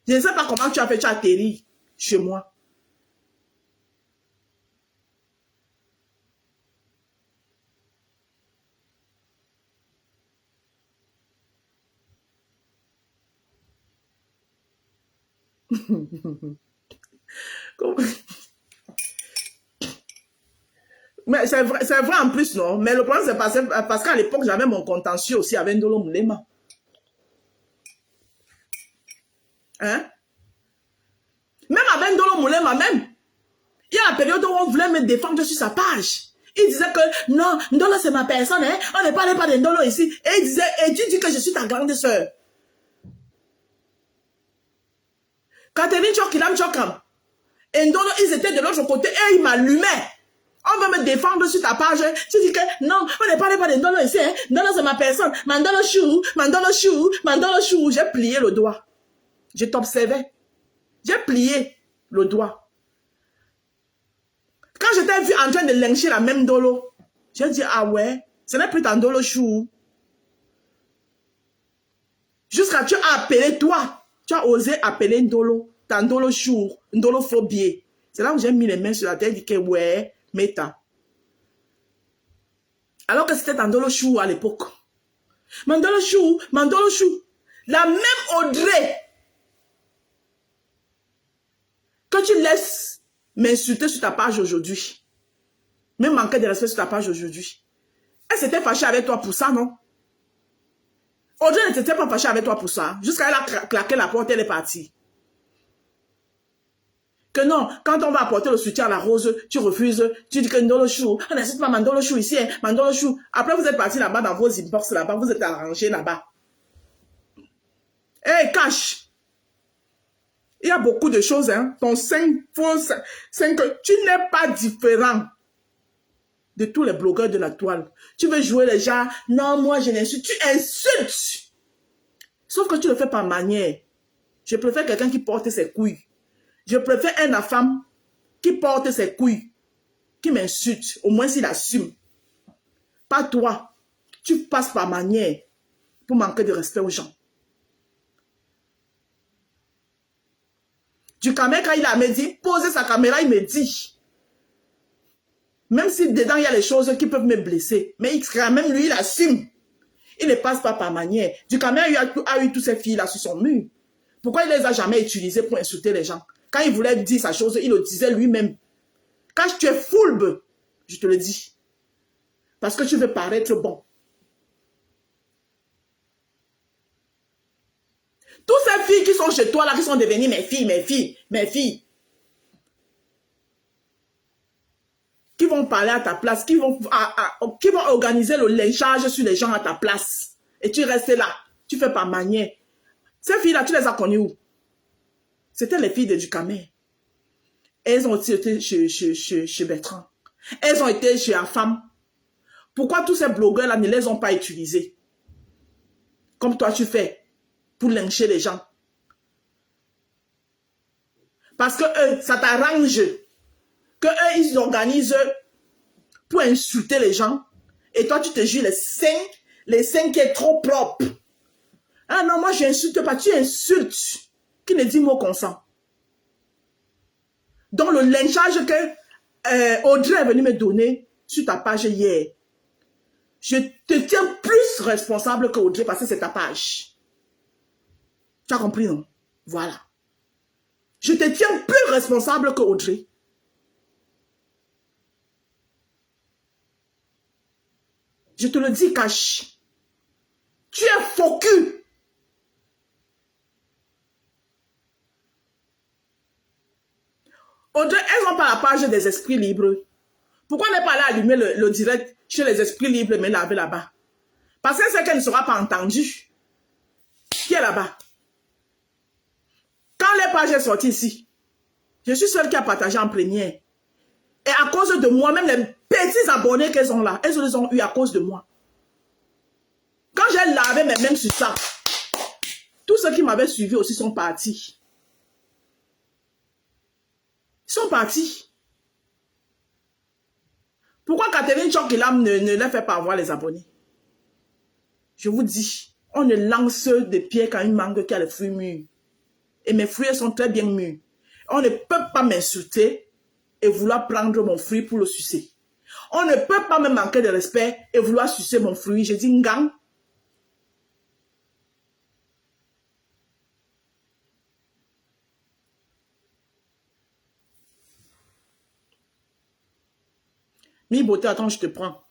je ne sais pas comment tu as fait, tu as atterri chez moi. Mais c'est vrai en plus, non? Mais le problème, c'est parce qu'à l'époque, j'avais mon contentieux aussi avec Ndolo Moulema. Hein? Même avec Ndolo Moulema, même. Il y a la période où on voulait me défendre sur sa page. Il disait que non, Ndolo c'est ma personne, hein? On ne parlait pas de Ndolo ici. Et il disait, et tu dis que je suis ta grande sœur. Catherine Chokilam Chokam. Et Ndolo, ils étaient de l'autre côté et ils m'allumaient. On veut me défendre sur ta page. Tu dis que non, on ne parlait pas de Ndolo ici, hein? Ndolo c'est ma personne. Mandolo chou, Mandolo chou, Mandolo chou. J'ai plié le doigt. Je t'observais. J'ai plié le doigt. Quand je t'ai vu en train de lyncher la même Ndolo, j'ai dit, ah ouais, ce n'est plus ta Ndolo chou. Jusqu'à tu as appelé toi, tu as osé appeler Ndolo, ta Ndolo chou, Ndolo phobie. C'est là où j'ai mis les mains sur la tête et dit que ouais, Meta. Alors que c'était ta Ndolo chou à l'époque. Mandolo chou, Mandolo chou. La même Audrey que tu laisses m'insulter sur ta page aujourd'hui, même manquer de respect sur ta page aujourd'hui. Elle s'était fâchée avec toi pour ça, non? Audrey ne s'était pas fâchée avec toi pour ça. Jusqu'à elle a claqué la porte, elle est partie. Que non, quand on va apporter le soutien à la rose, tu refuses, tu dis que Ndolo chou, on n'accepte pas Mandolo chou ici, hein, Mandolo chou. Après, vous êtes parti là-bas dans vos inbox là-bas, vous êtes arrangé là-bas. Hey, cash! Il y a beaucoup de choses, hein. Ton 5, tu n'es pas différent de tous les blogueurs de la toile. Tu veux jouer les gens, non, moi je n'insulte, tu insultes. Sauf que tu le fais par manière. Je préfère quelqu'un qui porte ses couilles. Je préfère un femme qui porte ses couilles, qui m'insulte, au moins s'il assume. Pas toi. Tu passes par manière pour manquer de respect aux gens. Du caméra, quand il a me dit, poser sa caméra, il me dit. Même si dedans, il y a les choses qui peuvent me blesser. Mais quand même, lui, il assume. Il ne passe pas par manière. Du caméra a eu toutes ces filles-là sur son mur. Pourquoi il ne les a jamais utilisées pour insulter les gens? Quand il voulait dire sa chose, il le disait lui-même. Quand tu es foulbe, je te le dis. Parce que tu veux paraître bon. Toutes ces filles qui sont chez toi, là, qui sont devenues mes filles, qui vont parler à ta place, qui vont organiser le lynchage sur les gens à ta place. Et tu restes là. Tu fais par manière. Ces filles-là, tu les as connues où? C'était les filles de Ducamé. Elles ont aussi été chez Bertrand. Elles ont été chez Afam. Pourquoi tous ces blogueurs-là ne les ont pas utilisés? Comme toi, tu fais pour lyncher les gens. Parce que eux, ça t'arrange que eux, ils organisent pour insulter les gens. Et toi, tu te jures les 5 qui est trop propre. Ah non, moi, je n'insulte pas. Tu insultes. Qui ne dit mot consent. Donc, le lynchage que Audrey est venue me donner sur ta page hier, je te tiens plus responsable que Audrey parce que c'est ta page. Tu as compris, non? Voilà. Je te tiens plus responsable que Audrey. Je te le dis, cache. Tu es faux cul. Audrey, elles n'ont pas la page des esprits libres. Pourquoi n'est pas allé allumer le direct chez les esprits libres, mais là-bas? Parce qu'elle sait qu'elle ne sera pas entendue. Qui est là-bas? Quand les pages sont sorties ici, je suis seule qui a partagé en première. Et à cause de moi, même les petits abonnés qu'elles ont là, elles les ont eu à cause de moi. Quand j'ai lavé mes mains sur ça, tous ceux qui m'avaient suivi aussi sont partis. Ils sont partis. Pourquoi Catherine Chokilam ne les fait pas avoir les abonnés? Je vous dis, on ne lance des pierres quand une mangue qui a les fruits mûrs. Et mes fruits sont très bien mûrs. On ne peut pas m'insulter et vouloir prendre mon fruit pour le sucer. On ne peut pas me manquer de respect et vouloir sucer mon fruit. Je dis ngang. Mi beauté, attends, je te prends.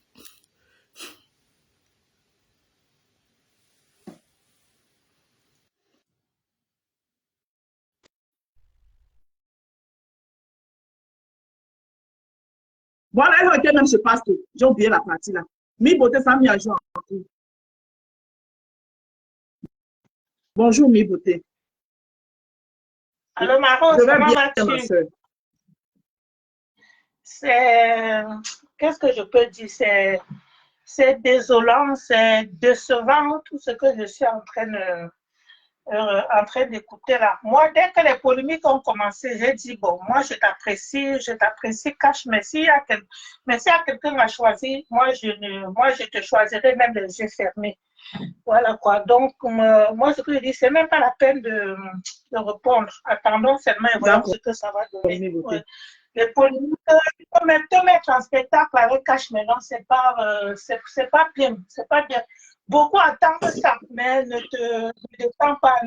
Voilà, elle était même se passe tout. J'ai oublié la partie là. Mi beauté, ça mis à jour. Bonjour, mi beauté. Alors, Je Marose, vais comment bien, ma vas-tu? soeur. C'est, qu'est-ce que je peux dire? C'est désolant, c'est décevant tout ce que je suis en train d'écouter là. Moi, dès que les polémiques ont commencé, j'ai dit, bon, moi, je t'apprécie, cache, mais s'il y a quelqu'un à choisir, moi, je te choisirais même les yeux fermés. Voilà quoi. Donc, moi, ce que je dis, c'est même pas la peine de répondre. Attendons seulement et voyons D'accord, ce que ça va donner. mi Ouais. beauté. Les polémiques, te mettre en spectacle avec Cash maintenant, c'est pas bien. C'est pas bien. Beaucoup attendent ça, mais ne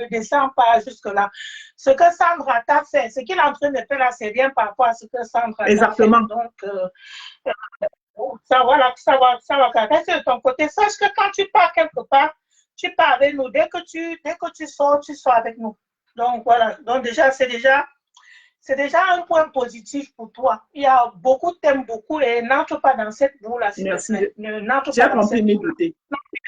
descend pas jusque-là. Ce que Sandra t'a fait, ce qu'il est en train de faire là, c'est rien par rapport à ce que Sandra t'a fait. Exactement. Donc, ça va rester de ton côté. Sache que quand tu pars quelque part, tu pars avec nous. Dès que tu sors avec nous. Donc voilà. Donc déjà, c'est déjà un point positif pour toi. Il y a beaucoup, t'aimes beaucoup et n'entre pas dans cette boule-là, s'il te Merci. plaît. N'entre J'ai pas dans compris, cette mi boule-là. beauté.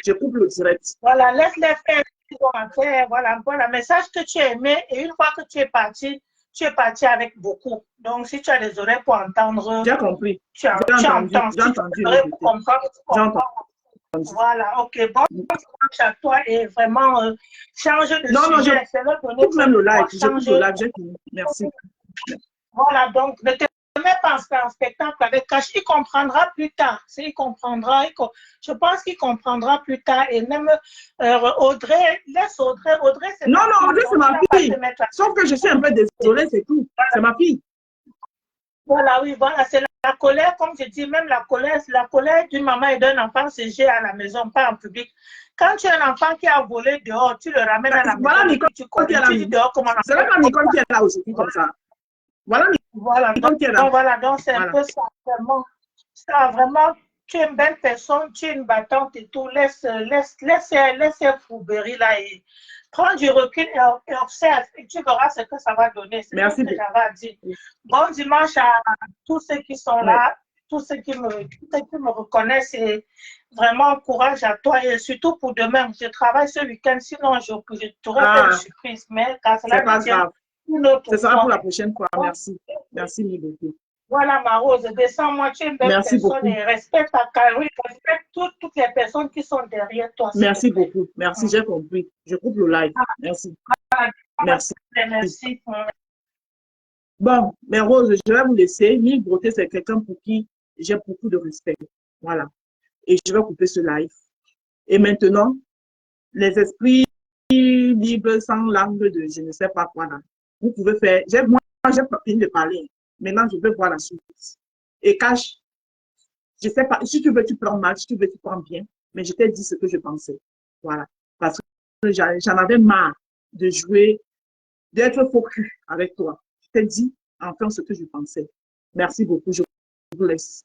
Je coupe le direct. Voilà, laisse-les faire ce qu'ils ont à faire. Voilà, voilà. Mais sache que tu es aimé et une fois que tu es parti avec beaucoup. Donc, si tu as des oreilles pour entendre, J'ai compris. tu J'ai entendu. entends. J'ai Si tu as entendu, des mi oreilles pour beauté. comprendre, tu J'ai comprends. entendu. Voilà, ok. Bon dimanche à toi et vraiment change de Non, non, je sujet. C'est le donner coupe même le live. pour Je coupe change. le live. J'ai fini. Merci. Voilà, donc ne te mets pas en spectacle avec Cash. Il comprendra plus tard. Il comprendra. Je pense qu'il comprendra plus tard. Et même Audrey, laisse Audrey. Audrey, c'est Non, ta non, fille. Audrey, c'est Donc, tu ma n'as pas à te fille. mettre à... Sauf que je suis un peu désolée, c'est tout. C'est ma fille. Voilà, oui, voilà, c'est la colère, comme je dis, même la colère d'une maman et d'un enfant se gère à la maison, pas en public. Quand tu as un enfant qui a volé dehors, tu le ramènes à la Voilà maison et Nicole puis tu qui est corriges. là. Tu dis dehors comment on C'est même pas Nicole qui est là aujourd'hui comme ça. Voilà Voilà, Nicole qui est là. donc c'est un Voilà. peu ça, vraiment, tu es une belle personne, tu es une battante et tout, laisse ces fourberies là et prends du recul et observe et tu verras ce que ça va donner, c'est tout ce Merci que beaucoup. j'avais à dire. Bon dimanche à tous ceux qui sont Oui. là, tous ceux qui me reconnaissent et vraiment courage à toi et surtout pour demain, je travaille ce week-end, sinon je t'aurais fait une surprise, mais quand cela C'est pas me tient, grave. une autre Ce sera fois. pour la prochaine fois. Merci. Merci mille beaucoup. Voilà, ma Rose, descends-moi, tu es une belle Merci personne beaucoup. et respecte ta carrière, respecte toutes les personnes qui sont derrière toi, s'il te Merci plaît. beaucoup. Merci, j'ai compris. Je coupe le live. Merci. Merci. Merci. Bon, mais Rose, je vais vous laisser. Mille Beauté, c'est quelqu'un pour qui j'ai beaucoup de respect. Voilà. Et je vais couper ce live. Et maintenant, les esprits libres sans langue de je ne sais pas quoi là. Vous pouvez faire. Moi, j'ai pas fini de parler. Maintenant, je veux voir la suite. Et cache, je sais pas, si tu veux, tu prends mal, si tu veux, tu prends bien. Mais je t'ai dit ce que je pensais. Voilà. Parce que j'en avais marre de jouer, d'être faux cul avec toi. Je t'ai dit enfin ce que je pensais. Merci beaucoup. Je vous laisse.